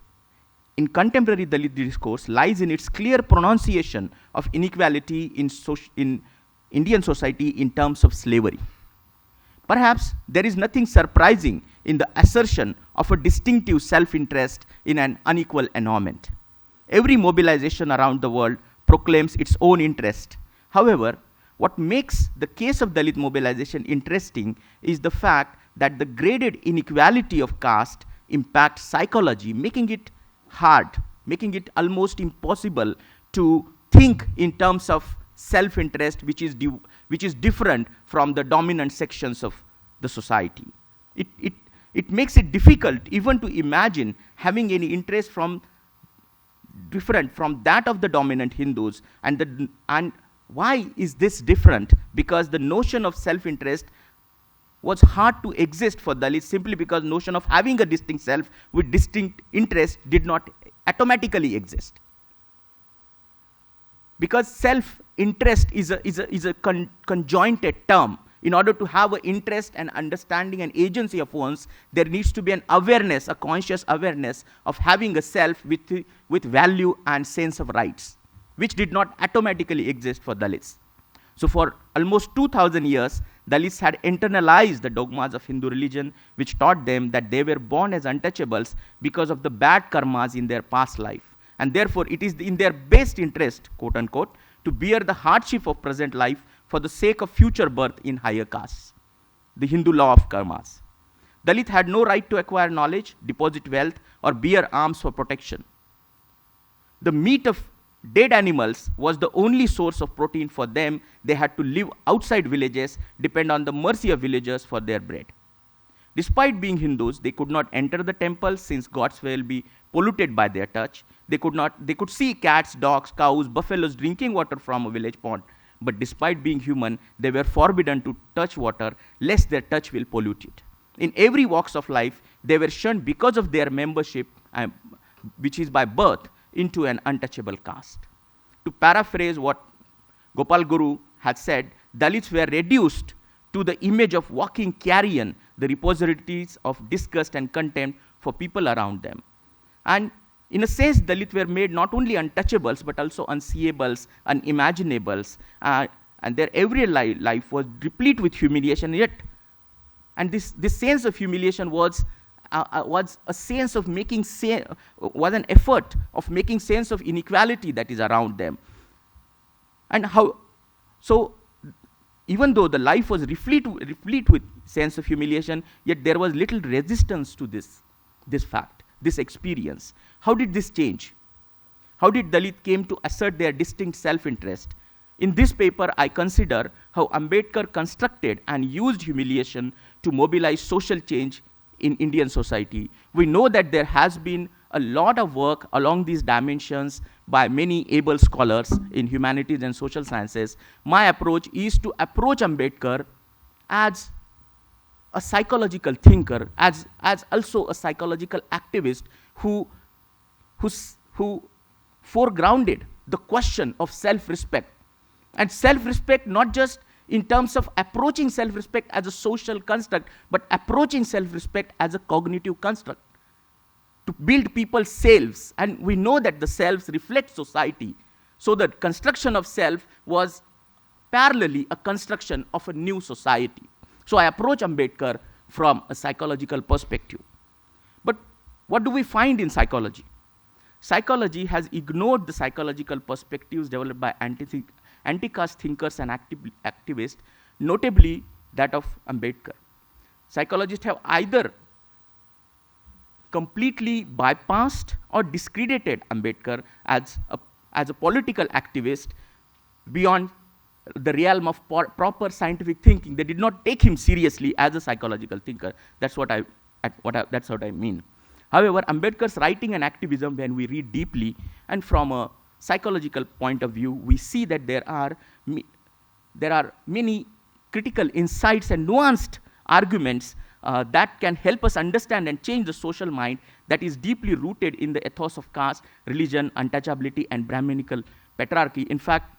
in contemporary Dalit discourse lies in its clear pronunciation of inequality in Indian society in terms of slavery. Perhaps there is nothing surprising in the assertion of a distinctive self-interest in an unequal environment. Every mobilization around the world proclaims its own interest. However, what makes the case of Dalit mobilization interesting is the fact that the graded inequality of caste impacts psychology, making it hard, making it almost impossible to think in terms of self-interest, which is different from the dominant sections of the society. It makes it difficult even to imagine having any interest from different from that of the dominant Hindus. And why is this different? Because the notion of self-interest was hard to exist for Dalits simply because notion of having a distinct self with distinct interest did not automatically exist. Because self-interest is a conjointed term. In order to have an interest and understanding and agency of one's, there needs to be an awareness, a conscious awareness of having a self with value and sense of rights, which did not automatically exist for Dalits. So for almost 2,000 years, Dalits had internalized the dogmas of Hindu religion, which taught them that they were born as untouchables because of the bad karmas in their past life. And therefore, it is in their best interest, quote unquote, to bear the hardship of present life for the sake of future birth in higher castes, the Hindu law of karmas. Dalit had no right to acquire knowledge, deposit wealth, or bear arms for protection. The meat of dead animals was the only source of protein for them. They had to live outside villages, depend on the mercy of villagers for their bread. Despite being Hindus, they could not enter the temple since gods will be polluted by their touch. They could see cats, dogs, cows, buffaloes drinking water from a village pond. But despite being human, they were forbidden to touch water lest their touch will pollute it. In every walks of life, they were shunned because of their membership, which is by birth, into an untouchable caste. To paraphrase what Gopal Guru had said, Dalits were reduced to the image of walking carrion, the repositories of disgust and contempt for people around them. And in a sense, Dalits were made not only untouchables, but also unseeables, unimaginables, and their everyday life was replete with humiliation. Yet, and this sense of humiliation was a sense of making was an effort of making sense of inequality that is around them. And so even though the life was replete with sense of humiliation, yet there was little resistance to this fact, this experience. How did this change? How did Dalit came to assert their distinct self-interest? In this paper, I consider how Ambedkar constructed and used humiliation to mobilize social change in Indian society. We know that there has been a lot of work along these dimensions by many able scholars in humanities and social sciences. My approach is to approach Ambedkar as a psychological thinker, as also a psychological activist who foregrounded the question of self-respect. And self-respect not just in terms of approaching self-respect as a social construct, but approaching self-respect as a cognitive construct, to build people's selves. And we know that the selves reflect society. So the construction of self was parallelly a construction of a new society. So I approach Ambedkar from a psychological perspective. But what do we find in psychology? Psychology has ignored the psychological perspectives developed by anti-caste thinkers and activists, notably that of Ambedkar. Psychologists have either completely bypassed or discredited Ambedkar as a political activist beyond the realm of proper scientific thinking. They did not take him seriously as a psychological thinker. That's what I mean. However, Ambedkar's writing and activism, when we read deeply and from a psychological point of view, we see that there are many critical insights and nuanced arguments that can help us understand and change the social mind that is deeply rooted in the ethos of caste, religion, untouchability, and Brahminical patriarchy. In fact,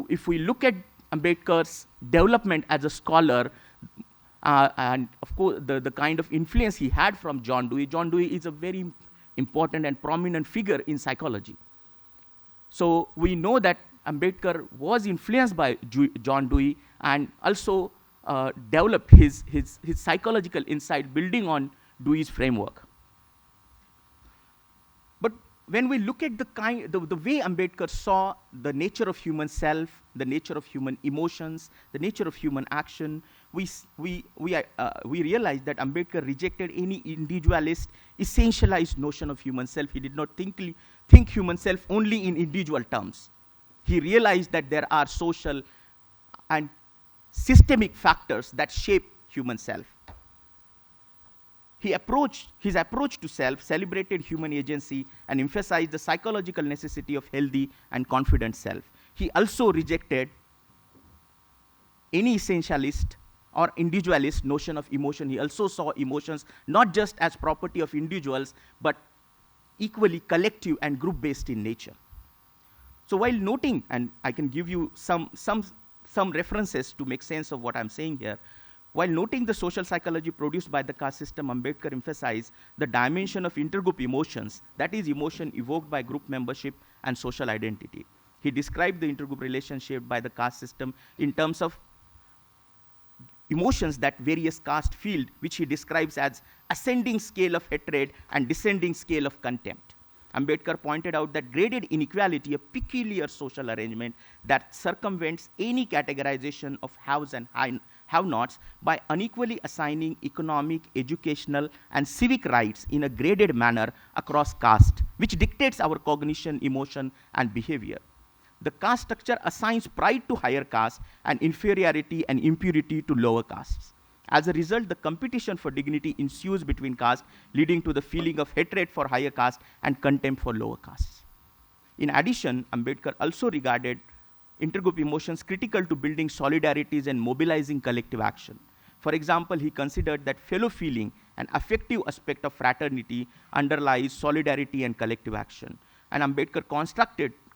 if we look at Ambedkar's development as a scholar, and of course the kind of influence he had from John Dewey. John Dewey is a very important and prominent figure in psychology. So we know that Ambedkar was influenced by John Dewey and also developed his psychological insight building on Dewey's framework. But when we look at the way Ambedkar saw the nature of human self, the nature of human emotions, the nature of human action, we realize that Ambedkar rejected any individualist, essentialized notion of human self. He did not think human self only in individual terms. He realized that there are social and systemic factors that shape human self. His approach to self celebrated human agency and emphasized the psychological necessity of healthy and confident self. He also rejected any essentialist or individualist notion of emotion. He also saw emotions not just as property of individuals, but equally collective and group-based in nature. So while noting, and I can give you some references to make sense of what I'm saying here, while noting the social psychology produced by the caste system, Ambedkar emphasized the dimension of intergroup emotions, that is, emotion evoked by group membership and social identity. He described the intergroup relationship by the caste system in terms of emotions that various castes feel, which he describes as ascending scale of hatred and descending scale of contempt. Ambedkar pointed out that graded inequality, a peculiar social arrangement that circumvents any categorization of haves and have-nots by unequally assigning economic, educational, and civic rights in a graded manner across caste, which dictates our cognition, emotion, and behavior. The caste structure assigns pride to higher castes and inferiority and impurity to lower castes. As a result, the competition for dignity ensues between castes, leading to the feeling of hatred for higher caste and contempt for lower castes. In addition, Ambedkar also regarded intergroup emotions critical to building solidarities and mobilizing collective action. For example, he considered that fellow feeling, an affective aspect of fraternity, underlies solidarity and collective action. And Ambedkar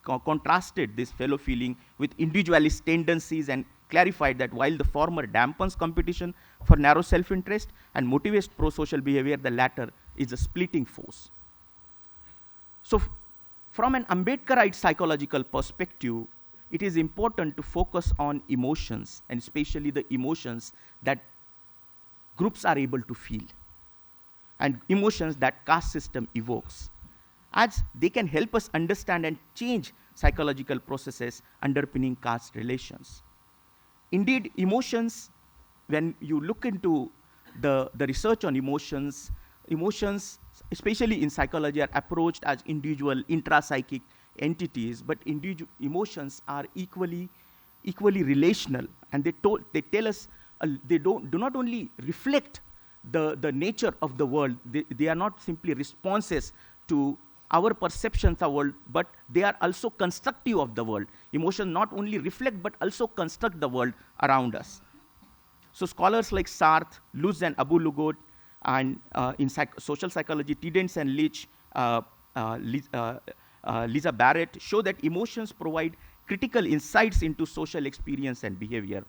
contrasted this fellow feeling with individualist tendencies and clarified that while the former dampens competition for narrow self-interest and motivates pro-social behavior, the latter is a splitting force. So from an Ambedkarite psychological perspective, it is important to focus on emotions, and especially the emotions that groups are able to feel, and emotions that caste system evokes, as they can help us understand and change psychological processes underpinning caste relations. Indeed, emotions, when you look into the research on emotions, especially in psychology, are approached as individual, intrapsychic entities, but emotions are equally relational, and they tell us, they do not only reflect the nature of the world, they are not simply responses to our perceptions of the world, but they are also constructive of the world. Emotions not only reflect, but also construct the world around us. So scholars like Sartre, Luz and Abu Lughod, and in social psychology, Tiddens and Leach, Lisa Barrett, show that emotions provide critical insights into social experience and behavior.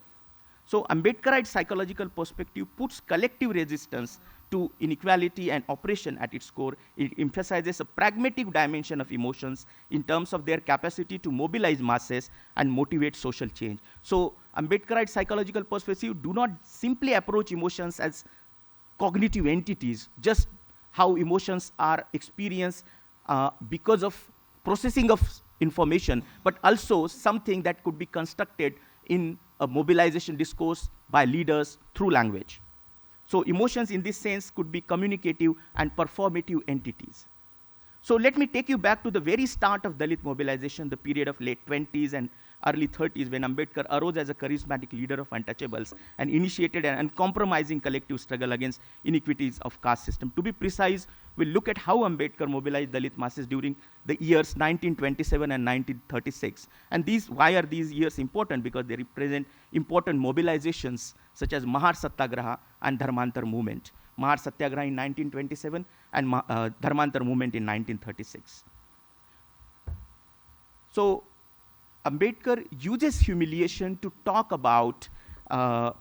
So Ambedkarite psychological perspective puts collective resistance to inequality and oppression at its core. It emphasizes a pragmatic dimension of emotions in terms of their capacity to mobilize masses and motivate social change. So Ambedkarite psychological perspective do not simply approach emotions as cognitive entities, just how emotions are experienced because of processing of information, but also something that could be constructed in a mobilization discourse by leaders through language. So emotions in this sense could be communicative and performative entities. So let me take you back to the very start of Dalit mobilization, the period of late 20s and early 30s, when Ambedkar arose as a charismatic leader of untouchables and initiated an uncompromising collective struggle against inequities of caste system. To be precise, we'll look at how Ambedkar mobilized Dalit masses during the years 1927 and 1936. And why are these years important? Because they represent important mobilizations such as Mahar Satyagraha and Dharmantar movement. Mahar Satyagraha in 1927 and Dharmantar movement in 1936. So Ambedkar uses humiliation to talk about the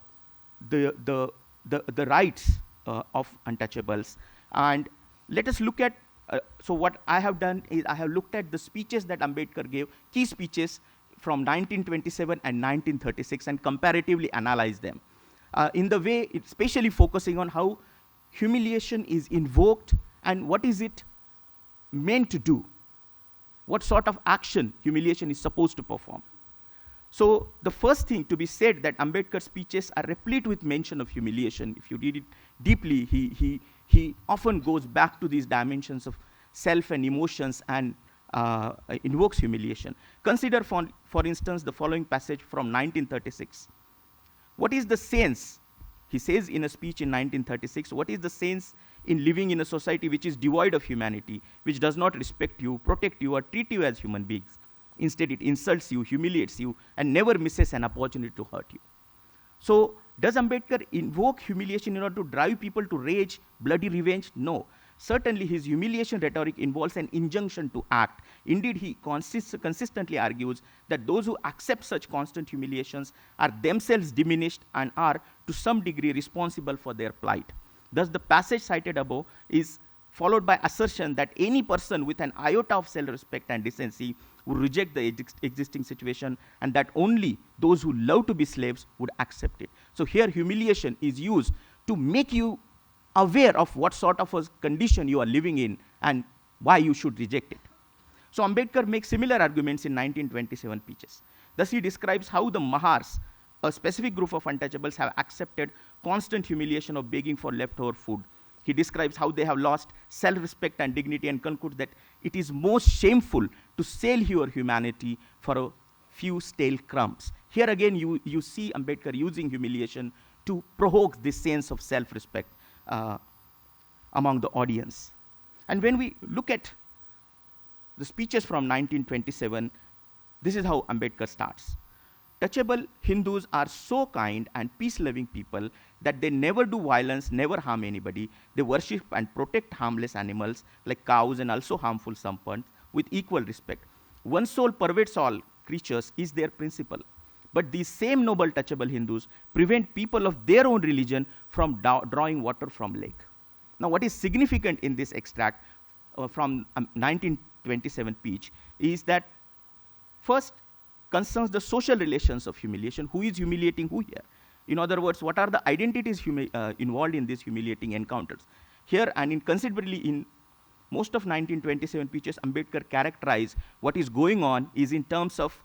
rights of untouchables. And let us look at, so what I have done is I have looked at the speeches that Ambedkar gave, key speeches from 1927 and 1936, and comparatively analyzed them. In the way, especially focusing on how humiliation is invoked and what is it meant to do. What sort of action humiliation is supposed to perform. So the first thing to be said that Ambedkar's speeches are replete with mention of humiliation. If you read it deeply, he often goes back to these dimensions of self and emotions and invokes humiliation. Consider, for instance, the following passage from 1936. What is the sense, he says in a speech in 1936, what is the sense in living in a society which is devoid of humanity, which does not respect you, protect you, or treat you as human beings? Instead, it insults you, humiliates you, and never misses an opportunity to hurt you. So, does Ambedkar invoke humiliation in order to drive people to rage, bloody revenge? No. Certainly, his humiliation rhetoric involves an injunction to act. Indeed, he consistently argues that those who accept such constant humiliations are themselves diminished and are, to some degree, responsible for their plight. Thus, the passage cited above is followed by assertion that any person with an iota of self-respect and decency would reject the existing situation, and that only those who love to be slaves would accept it. So here, humiliation is used to make you aware of what sort of a condition you are living in and why you should reject it. So Ambedkar makes similar arguments in 1927 speeches. Thus, he describes how the Mahars a specific group of untouchables have accepted constant humiliation of begging for leftover food. He describes how they have lost self-respect and dignity and concludes that it is most shameful to sell your humanity for a few stale crumbs. Here again, you see Ambedkar using humiliation to provoke this sense of self-respect among the audience. And when we look at the speeches from 1927, this is how Ambedkar starts. Touchable Hindus are so kind and peace-loving people that they never do violence, never harm anybody. They worship and protect harmless animals like cows and also harmful serpents with equal respect. One soul pervades all creatures is their principle. But these same noble touchable Hindus prevent people of their own religion from drawing water from lake. Now, what is significant in this extract from 1927 speech is that first concerns the social relations of humiliation. Who is humiliating who here? In other words, what are the identities involved in these humiliating encounters? Here, and considerably in most of 1927 speeches, Ambedkar characterized what is going on is in terms of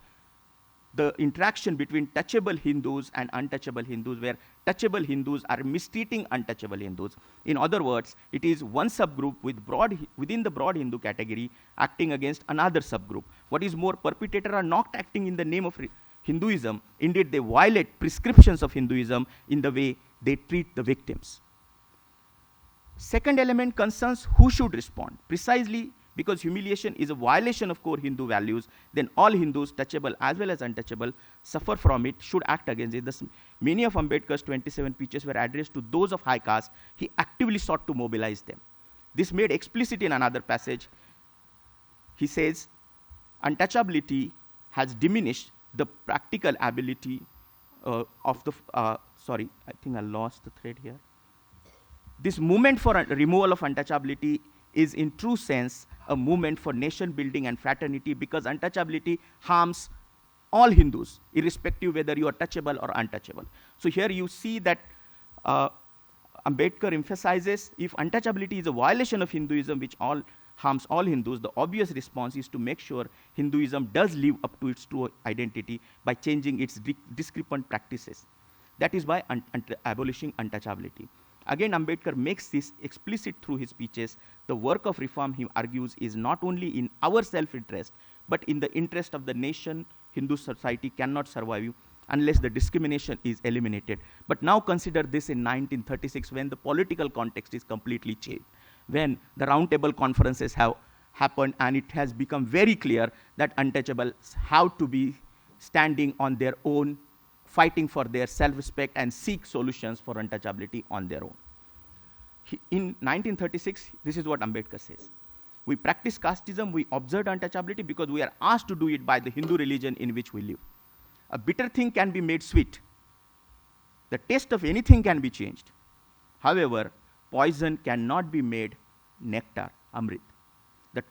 the interaction between touchable Hindus and untouchable Hindus, where touchable Hindus are mistreating untouchable Hindus. In other words, it is one subgroup within the broad Hindu category acting against another subgroup. What is more, perpetrators are not acting in the name of Hinduism. Indeed, they violate prescriptions of Hinduism in the way they treat the victims. Second element concerns who should respond. Precisely because humiliation is a violation of core Hindu values, then all Hindus, touchable as well as untouchable, suffer from it, should act against it. Many of Ambedkar's 27 speeches were addressed to those of high caste. He actively sought to mobilize them. This made explicit in another passage. He says, untouchability has diminished the practical ability of the, sorry, I think I lost the thread here. This movement for removal of untouchability is in true sense a movement for nation building and fraternity, because untouchability harms all Hindus, irrespective whether you are touchable or untouchable. So here you see that Ambedkar emphasizes if untouchability is a violation of Hinduism which harms all Hindus, the obvious response is to make sure Hinduism does live up to its true identity by changing its discrepant practices. That is by abolishing untouchability. Again, Ambedkar makes this explicit through his speeches. The work of reform, he argues, is not only in our self-interest, but in the interest of the nation. Hindu society cannot survive unless the discrimination is eliminated. But now consider this in 1936, when the political context is completely changed, when the roundtable conferences have happened, and it has become very clear that untouchables have to be standing on their own, fighting for their self-respect and seek solutions for untouchability on their own. In 1936, this is what Ambedkar says. We practice casteism, we observe untouchability because we are asked to do it by the Hindu religion in which we live. A bitter thing can be made sweet. The taste of anything can be changed. However, poison cannot be made nectar, amrit. To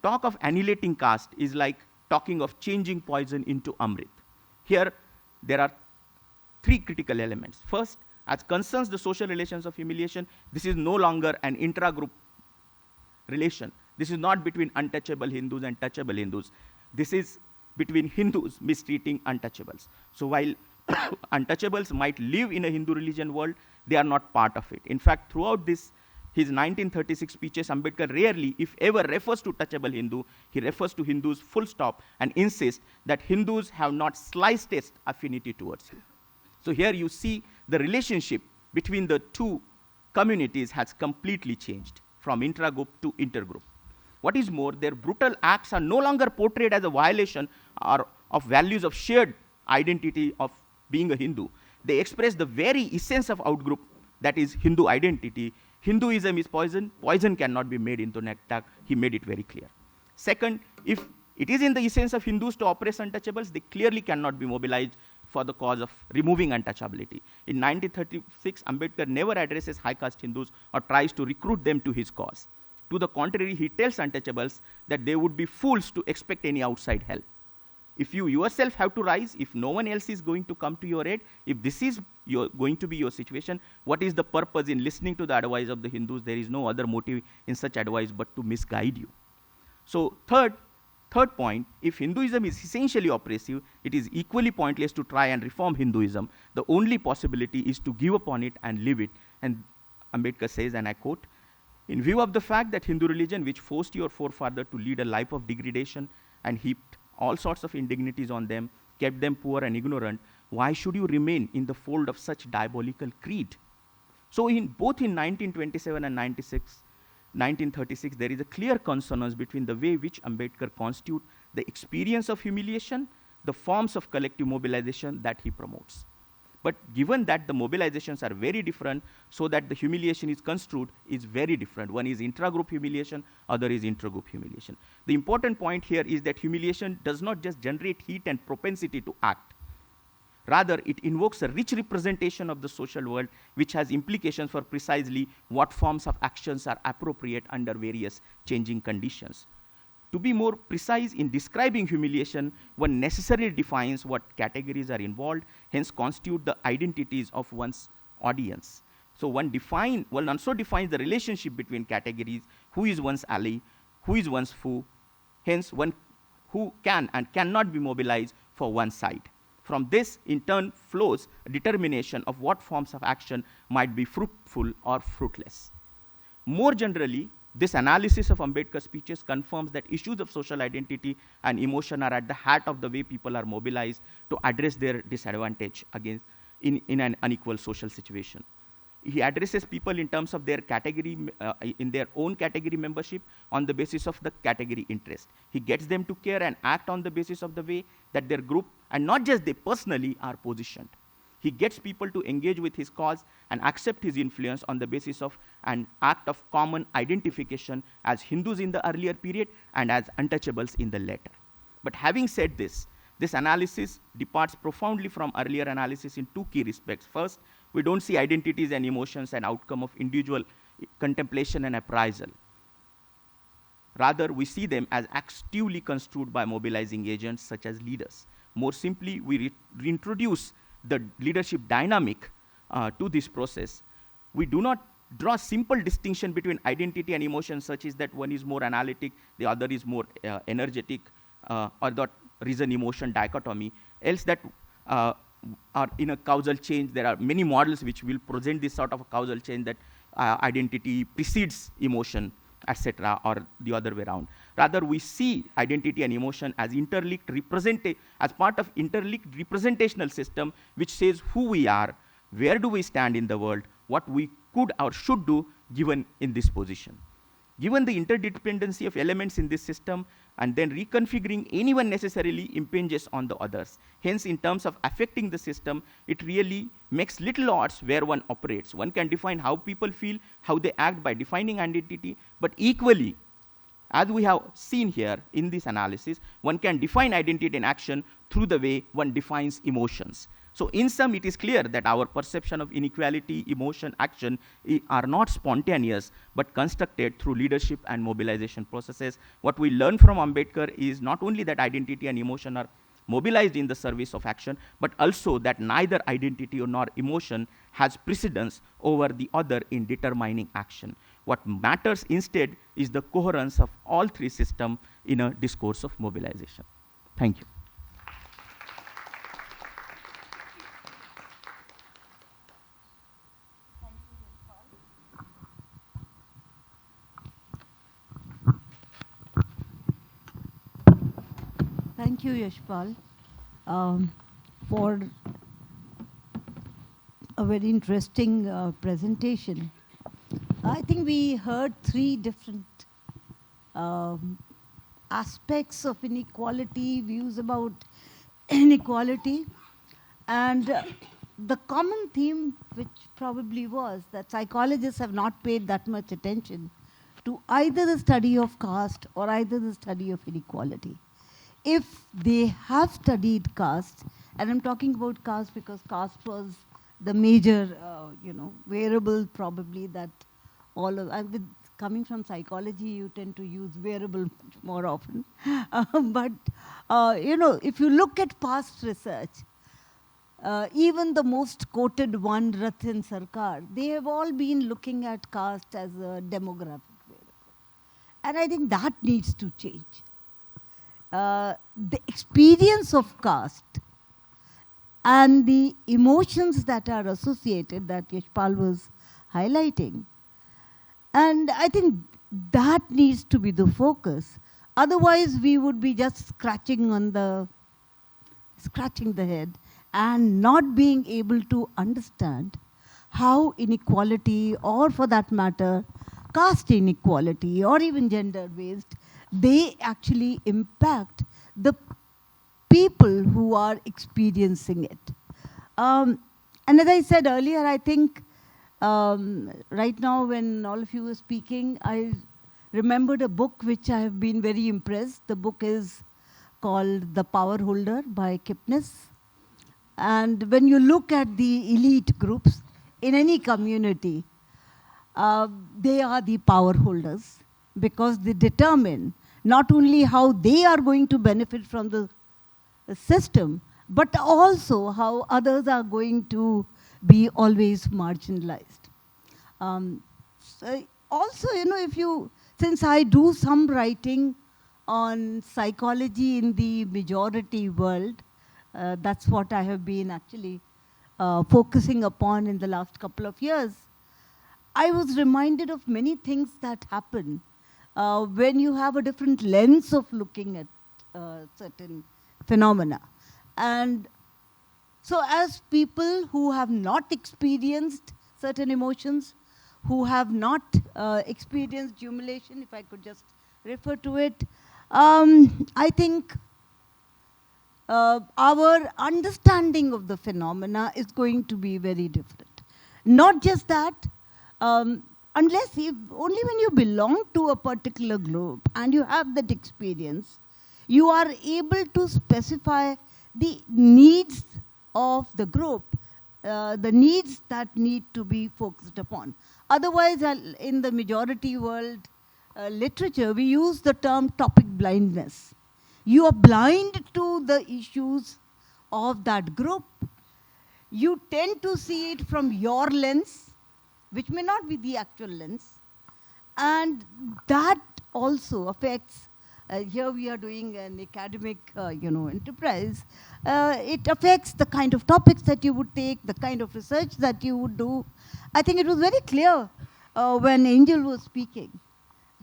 talk of annihilating caste is like talking of changing poison into amrit. Here, there are three critical elements. First, as concerns the social relations of humiliation, this is no longer an intra-group relation. This is not between untouchable Hindus and touchable Hindus. This is between Hindus mistreating untouchables. So while untouchables might live in a Hindu religion world, they are not part of it. In fact, throughout his 1936 speeches, Ambedkar rarely, if ever, refers to touchable Hindu. He refers to Hindus full stop and insists that Hindus have not slightest affinity towards him. So here you see the relationship between the two communities has completely changed from intra-group to intergroup. What is more, their brutal acts are no longer portrayed as a violation of values of shared identity of being a Hindu. They express the very essence of outgroup, that is Hindu identity. Hinduism is poison. Poison cannot be made into nectar. He made it very clear. Second, if it is in the essence of Hindus to oppress untouchables, they clearly cannot be mobilized for the cause of removing untouchability. In 1936, Ambedkar never addresses high caste Hindus or tries to recruit them to his cause. To the contrary, he tells untouchables that they would be fools to expect any outside help. If you yourself have to rise, if no one else is going to come to your aid, if this is going to be your situation, what is the purpose in listening to the advice of the Hindus? There is no other motive in such advice but to misguide you. So third Third point, if Hinduism is essentially oppressive, it is equally pointless to try and reform Hinduism. The only possibility is to give up on it and live it. And Ambedkar says, and I quote, in view of the fact that Hindu religion, which forced your forefather to lead a life of degradation and heaped all sorts of indignities on them, kept them poor and ignorant, why should you remain in the fold of such diabolical creed? So both in 1927 and 1936, there is a clear consonance between the way which Ambedkar constitutes the experience of humiliation, the forms of collective mobilization that he promotes. But given that the mobilizations are very different, so that the humiliation is construed is very different. One is intra-group humiliation, other is intra-group humiliation. The important point here is that humiliation does not just generate heat and propensity to act. Rather, it invokes a rich representation of the social world, which has implications for precisely what forms of actions are appropriate under various changing conditions. To be more precise in describing humiliation, one necessarily defines what categories are involved, hence constitute the identities of one's audience. So one also defines the relationship between categories, who is one's ally, who is one's foe, hence one who can and cannot be mobilized for one side. From this, in turn, flows a determination of what forms of action might be fruitful or fruitless. More generally, this analysis of Ambedkar's speeches confirms that issues of social identity and emotion are at the heart of the way people are mobilized to address their disadvantage in an unequal social situation. He addresses people in terms of their category, in their own category membership on the basis of the category interest. He gets them to care and act on the basis of the way that their group, and not just they personally, are positioned. He gets people to engage with his cause and accept his influence on the basis of an act of common identification as Hindus in the earlier period and as untouchables in the later. But having said this, this analysis departs profoundly from earlier analysis in two key respects. First, we don't see identities and emotions an outcome of individual contemplation and appraisal. Rather, we see them as actively construed by mobilizing agents such as leaders. More simply, we reintroduce the leadership dynamic to this process. We do not draw simple distinction between identity and emotion, such as that one is more analytic, the other is more energetic, or that reason-emotion dichotomy. Else that are in a causal change, there are many models which will present this sort of a causal change that identity precedes emotion, etc., or the other way around. Rather, we see identity and emotion as interlinked, as part of interlinked representational system, which says who we are, where do we stand in the world, what we could or should do given in this position. Given the interdependency of elements in this system, and then reconfiguring any one necessarily impinges on the others. Hence, in terms of affecting the system, it really makes little odds where one operates. One can define how people feel, how they act by defining identity, but equally, as we have seen here in this analysis, one can define identity and action through the way one defines emotions. So in sum, it is clear that our perception of inequality, emotion, action are not spontaneous, but constructed through leadership and mobilization processes. What we learn from Ambedkar is not only that identity and emotion are mobilized in the service of action, but also that neither identity nor emotion has precedence over the other in determining action. What matters instead is the coherence of all three systems in a discourse of mobilization. Thank you. Thank you, Yashpal, for a very interesting presentation. I think we heard three different aspects of inequality, views about inequality, and the common theme, which probably was that psychologists have not paid that much attention to either the study of caste or either the study of inequality. If they have studied caste, and I'm talking about caste because caste was the major, variable probably that all of, and with coming from psychology, you tend to use variable much more often. If you look at past research, even the most quoted one, Rathin Sarkar, they have all been looking at caste as a demographic variable. And I think that needs to change. the experience of caste and the emotions that are associated that Yashpal was highlighting. And I think that needs to be the focus. Otherwise, we would be just scratching the head and not being able to understand how inequality, or for that matter, caste inequality, or even gender-based, they actually impact the people who are experiencing it. And as I said earlier, I think right now when all of you were speaking, I remembered a book which I have been very impressed. The book is called The Power Holder by Kipnis. And when you look at the elite groups in any community, they are the power holders because they determine not only how they are going to benefit from the system, but also how others are going to be always marginalized. So also, since I do some writing on psychology in the majority world, that's what I have been actually focusing upon in the last couple of years. I was reminded of many things that happen when you have a different lens of looking at certain phenomena. And so as people who have not experienced certain emotions, who have not experienced humiliation, if I could just refer to it, I think our understanding of the phenomena is going to be very different. Not just that, only when you belong to a particular group and you have that experience, you are able to specify the needs of the group, the needs that need to be focused upon. Otherwise, in the majority world literature, we use the term topic blindness. You are blind to the issues of that group. You tend to see it from your lens, which may not be the actual lens. And that also affects, here we are doing an academic enterprise. It affects the kind of topics that you would take, the kind of research that you would do. I think it was very clear when Angel was speaking.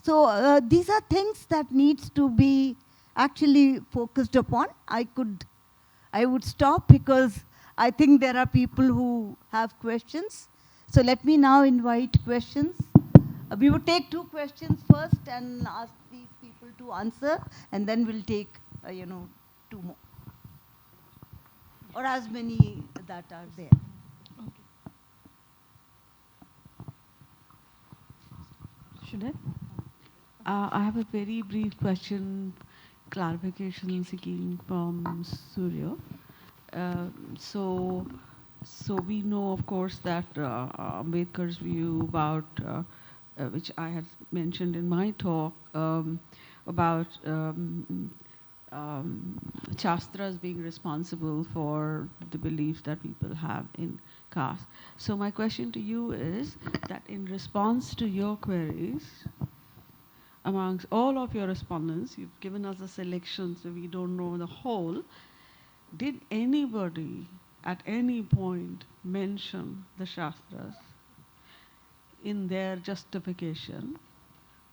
So these are things that needs to be actually focused upon. I would stop because I think there are people who have questions. So let me now invite questions. We will take 2 questions first and ask these people to answer, and then we'll take 2 more, or as many that are there. Okay. Should I? I have a very brief question, clarification seeking from Surya. So we know, of course, that Ambedkar's view about, which I had mentioned in my talk, about Shastras being responsible for the beliefs that people have in caste. So my question to you is that in response to your queries, amongst all of your respondents, you've given us a selection so we don't know the whole. Did anybody at any point mention the Shastras in their justification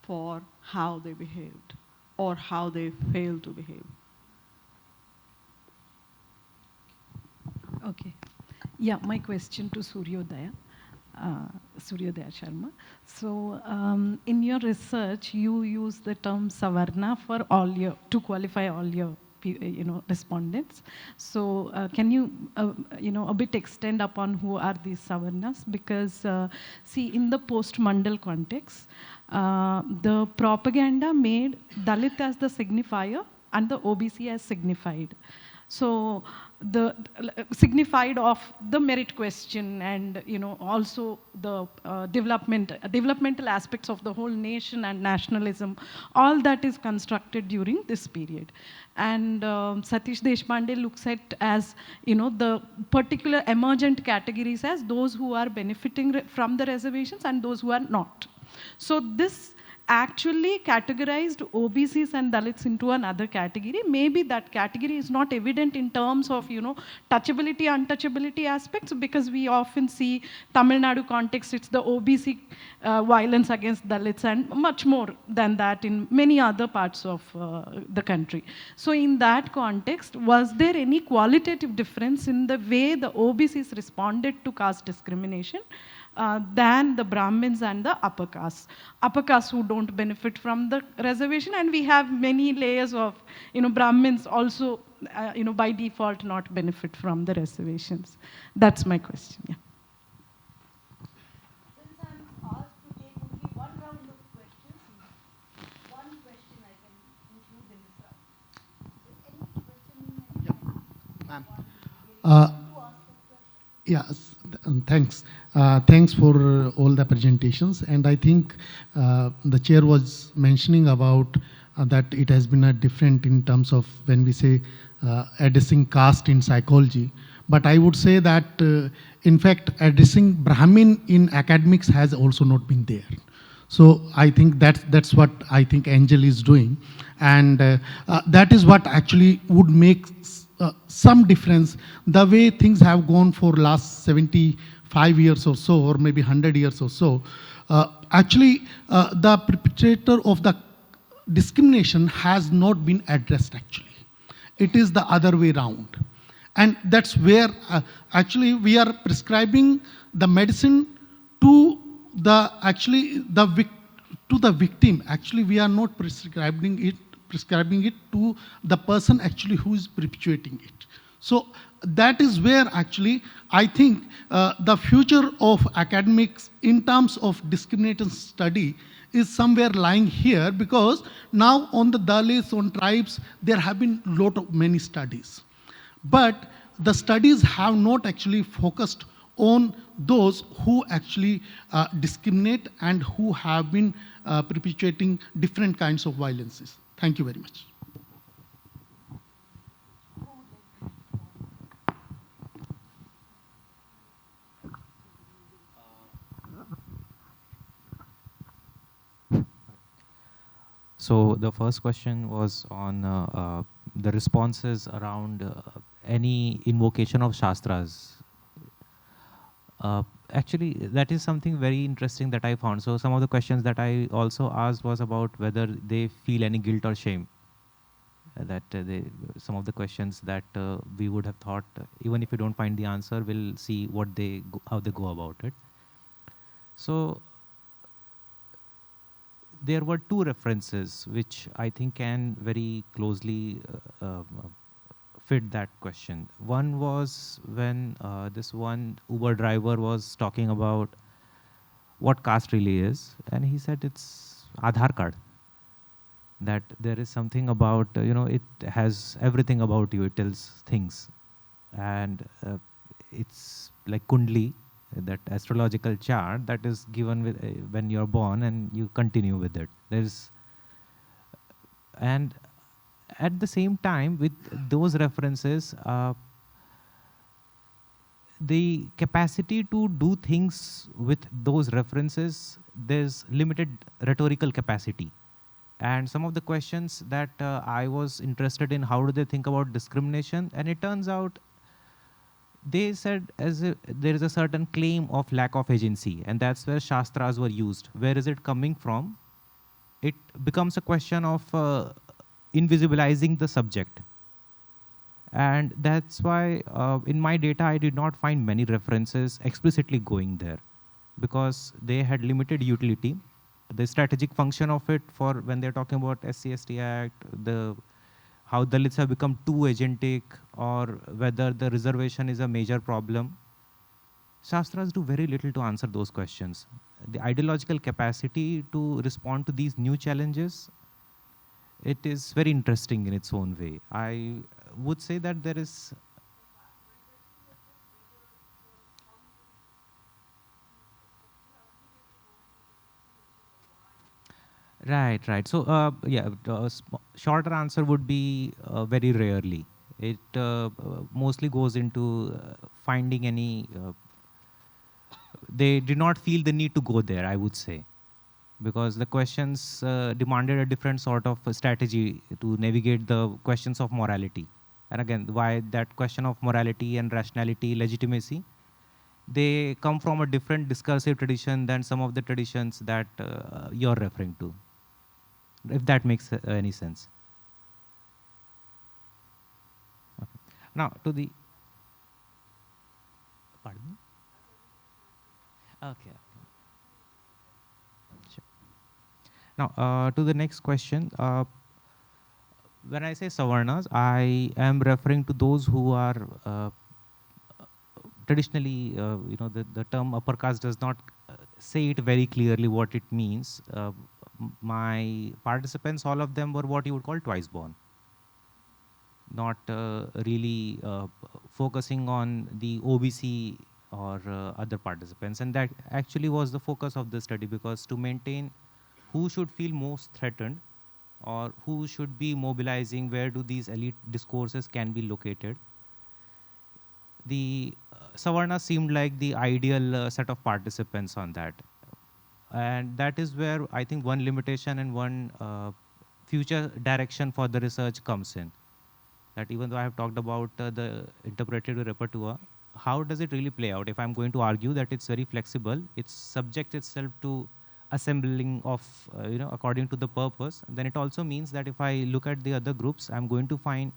for how they behaved or how they failed to behave? Okay. Yeah, my question to Suryodaya Sharma. So in your research, you use the term Savarna for to qualify all your respondents. So can you a bit extend upon who are these Savarnas? Because see, in the post-Mandal context, the propaganda made Dalit as the signifier and the OBC as signified. So the signified of the merit question and also the developmental aspects of the whole nation and nationalism, all that is constructed during this period. And Satish Deshpande looks at as the particular emergent categories as those who are benefiting from the reservations and those who are not. So this actually categorized OBCs and Dalits into another category. Maybe that category is not evident in terms of, touchability, untouchability aspects, because we often see Tamil Nadu context, it's the OBC violence against Dalits and much more than that in many other parts of the country. So in that context, was there any qualitative difference in the way the OBCs responded to caste discrimination than the Brahmins and the upper castes? Upper castes who don't benefit from the reservation, and we have many layers of, Brahmins also, by default not benefit from the reservations. That's my question. Yeah. Since I'm asked to take only one round of questions, one question I can include in this round. Is any question? Ma'am. To ask a question? Yes, thanks. Thanks for all the presentations. And I think the chair was mentioning about that it has been a different in terms of when we say addressing caste in psychology. But I would say that, in fact, addressing Brahmin in academics has also not been there. So I think that's what I think Angel is doing. And that is what actually would make some difference. The way things have gone for last 75 years or so, or maybe 100 years or so, actually the perpetrator of the discrimination has not been addressed actually. It is the other way around. And that's where actually we are prescribing the medicine to the to the victim. Actually, we are not prescribing it to the person actually who is perpetuating it. So that is where actually I think the future of academics in terms of discrimination study is somewhere lying here, because now on the Dalits, on tribes, there have been many studies. But the studies have not actually focused on those who actually discriminate and who have been perpetuating different kinds of violences. Thank you very much. So the first question was on the responses around any invocation of Shastras. Actually, that is something very interesting that I found. So some of the questions that I also asked was about whether they feel any guilt or shame. That some of the questions that we would have thought, even if we don't find the answer, we'll see how they go about it. So there were two references which I think can very closely fit that question. One was when this one Uber driver was talking about what caste really is, and he said it's Aadhaar card. That there is something about, it has everything about you, it tells things. And it's like Kundli, that astrological chart that is given with, when you're born, and you continue with it. And at the same time, with those references, the capacity to do things with those references, there's limited rhetorical capacity. And some of the questions that I was interested in, how do they think about discrimination? And it turns out they said there is a certain claim of lack of agency, and that's where Shastras were used. Where is it coming from? It becomes a question of invisibilizing the subject. And that's why in my data, I did not find many references explicitly going there, because they had limited utility. The strategic function of it, for when they're talking about SC/ST Act, how Dalits have become too agentic, or whether the reservation is a major problem. Shastras do very little to answer those questions. The ideological capacity to respond to these new challenges, it is very interesting in its own way. I would say that there is... Right. So, yeah, shorter answer would be very rarely. It mostly goes into finding any... they did not feel the need to go there, I would say. because the questions demanded a different sort of strategy to navigate the questions of morality. And again, why that question of morality and rationality, legitimacy, they come from a different discursive tradition than some of the traditions that you're referring to, if that makes any sense. Okay. Now to the, pardon me? Okay. Sure. Now to the next question. When I say Savarnas, I am referring to those who are traditionally, the term upper caste does not say it very clearly what it means. My participants, all of them were what you would call twice born, not really focusing on the OBC or other participants. And that actually was the focus of the study, because to maintain who should feel most threatened or who should be mobilizing, where do these elite discourses can be located. The Savarna seemed like the ideal set of participants on that. And that is where I think one limitation and one future direction for the research comes in. That even though I have talked about the interpretive repertoire, how does it really play out? If I'm going to argue that it's very flexible, it's subject itself to assembling of, according to the purpose, then it also means that if I look at the other groups, I'm going to find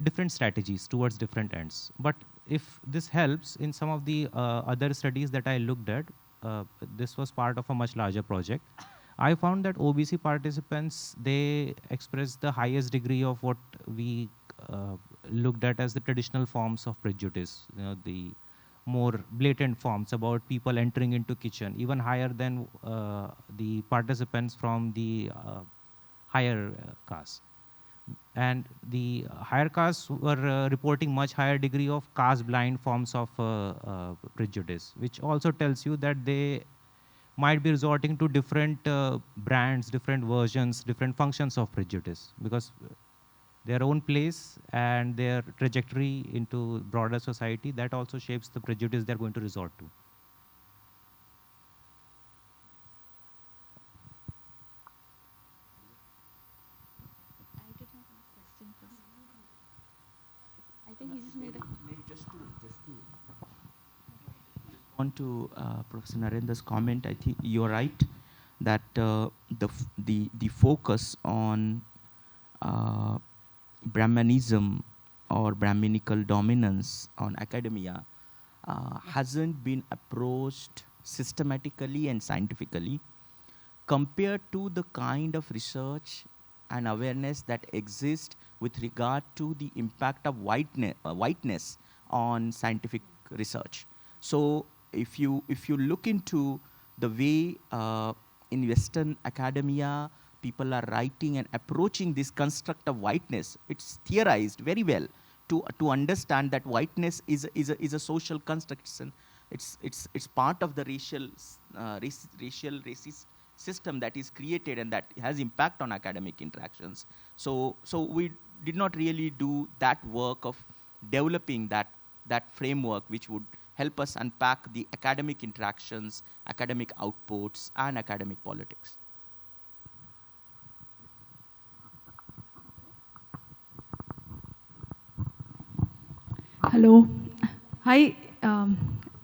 different strategies towards different ends. But if this helps in some of the other studies that I looked at, this was part of a much larger project. I found that OBC participants, they express the highest degree of what we looked at as the traditional forms of prejudice, the more blatant forms about people entering into kitchen, even higher than the participants from the higher caste. And the higher castes were reporting much higher degree of caste blind forms of prejudice, which also tells you that they might be resorting to different brands, different versions, different functions of prejudice, because their own place and their trajectory into broader society, that also shapes the prejudice they're going to resort to. I think he just made a... On to Professor Narendra's comment, I think you're right that the focus on Brahmanism or Brahminical dominance on academia hasn't been approached systematically and scientifically compared to the kind of research and awareness that exists with regard to the impact of whiteness on scientific research. So if you look into the way in Western academia people are writing and approaching this construct of whiteness, it's theorized very well to understand that whiteness is a social construct. It's part of the racial racist system that is created and that has impact on academic interactions. So we did not really do that work of developing that framework which would help us unpack the academic interactions, academic outputs, and academic politics. Hello. Hi,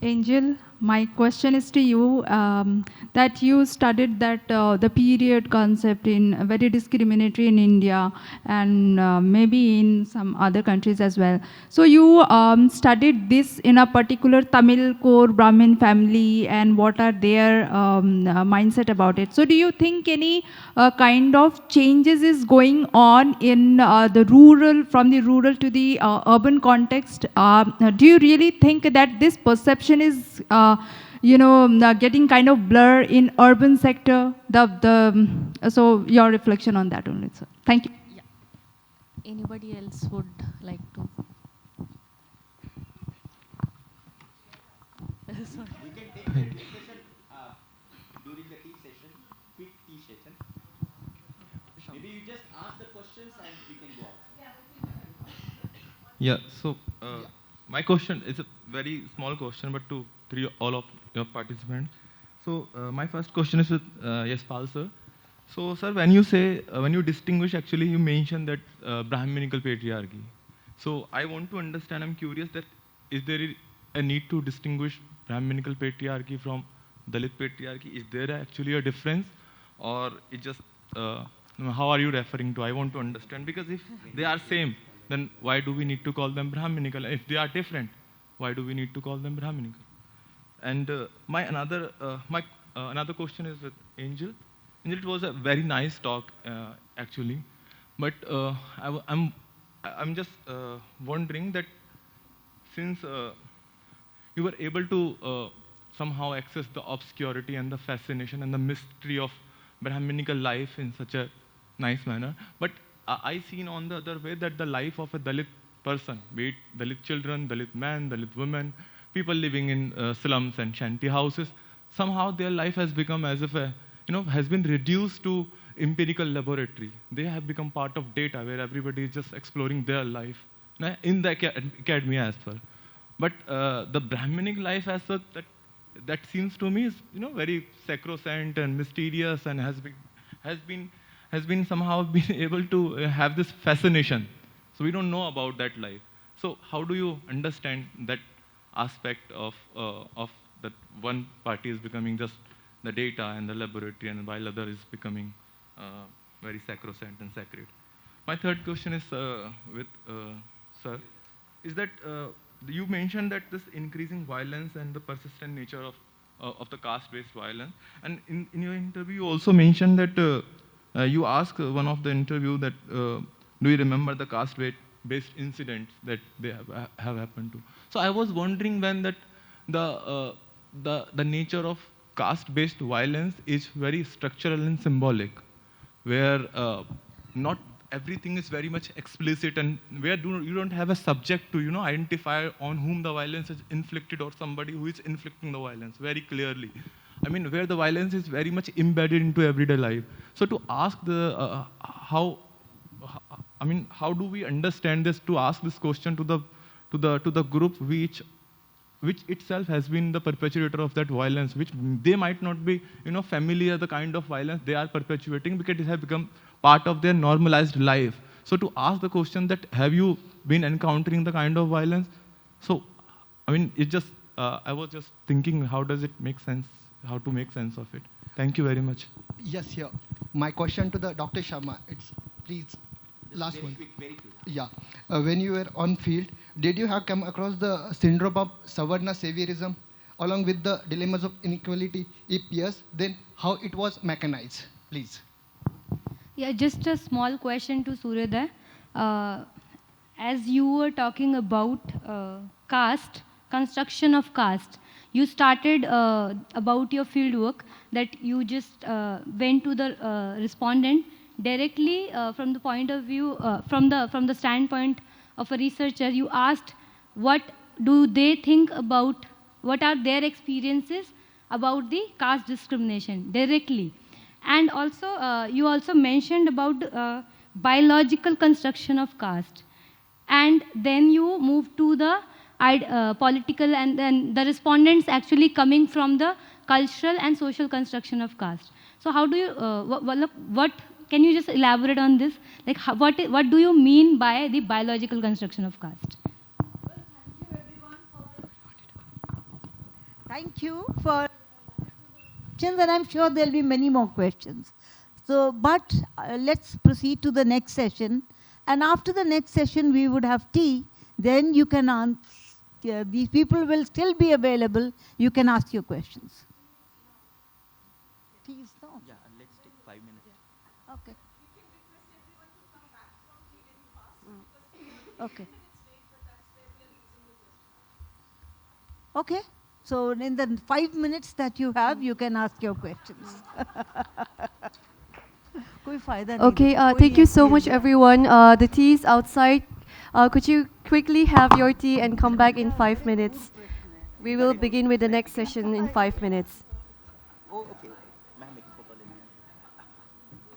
Angel. My question is to you, that you studied that the period concept in very discriminatory in India and maybe in some other countries as well. So you studied this in a particular Tamil core Brahmin family and what are their mindset about it. So do you think any kind of changes is going on in the rural, from the rural to the urban context? Do you really think that this perception is getting kind of blur in urban sector? So your reflection on that only, sir. Thank you. Yeah. Anybody else would like to? Sorry. We can take the discussion during the tea session, quick tea session. Maybe you just ask the questions and we can go on. Yeah, so my question is a very small question, but to all of your participants. So my first question is with Yashpal sir. So sir, when you say, when you distinguish, actually you mention that Brahminical patriarchy. So I want to understand, I'm curious that is there a need to distinguish Brahminical patriarchy from Dalit patriarchy? Is there actually a difference, or it just, how are you referring to? I want to understand, because if they are same, then why do we need to call them Brahminical? If they are different, why do we need to call them Brahminical? And my another question is with Angel. Angel, it was a very nice talk, actually, but I'm just wondering that since you were able to somehow access the obscurity and the fascination and the mystery of Brahminical life in such a nice manner, but I seen on the other way that the life of a Dalit person, be it Dalit children, Dalit man, Dalit women, people living in slums and shanty houses, somehow their life has become as if has been reduced to empirical laboratory. They have become part of data where everybody is just exploring their life in the academy as well. But the Brahminic life as such, that seems to me is very sacrosanct and mysterious, and has been somehow been able to have this fascination. So we don't know about that life. So how do you understand that aspect of that one party is becoming just the data and the laboratory, and while other is becoming very sacrosanct and sacred? My third question is with sir, is that you mentioned that this increasing violence and the persistent nature of the caste-based violence, and in your interview you also mentioned that you asked one of the interview that do you remember the caste-based incidents that they have happened to? So I was wondering when that the nature of caste-based violence is very structural and symbolic, where not everything is very much explicit, and where you don't have a subject to identify on whom the violence is inflicted, or somebody who is inflicting the violence very clearly. I mean, where the violence is very much embedded into everyday life. So to ask the how do we understand this? To ask this question to the group which itself has been the perpetuator of that violence, which they might not be familiar the kind of violence they are perpetuating, because it has become part of their normalized life. So to ask the question that have you been encountering the kind of violence? So I mean, it just I was just thinking, how does it make sense, how to make sense of it? Thank you very much. Yes, here. My question to the Dr. Sharma, it's please last very one. Quick, very quick. Yeah. When you were on field, did you have come across the syndrome of Savarna saviorism along with the dilemmas of inequality? If yes, then how it was mechanized? Please. Yeah, just a small question to Suryodaya. As you were talking about caste, construction of caste, you started about your field work that you just went to the respondent directly from the point of view, from the standpoint of a researcher. You asked what do they think about, what are their experiences about the caste discrimination directly. And also, you also mentioned about biological construction of caste. And then you move to the political, and then the respondents actually coming from the cultural and social construction of caste. So how do you, what can you just elaborate on this? Like, what do you mean by the biological construction of caste? Thank you for questions, and I'm sure there'll be many more questions. So, but let's proceed to the next session. And after the next session, we would have tea. Then you can answer. These people will still be available. You can ask your questions. Tea is not. Yeah, let's take 5 minutes. Yeah. Okay. Okay. Okay. So in the 5 minutes that you have, you can ask your questions. Okay, thank you so much, everyone. The tea is outside. Could you quickly have your tea and come back in 5 minutes? We will begin with the next session in 5 minutes. Oh, okay. Ma'am, एक photo लेना है.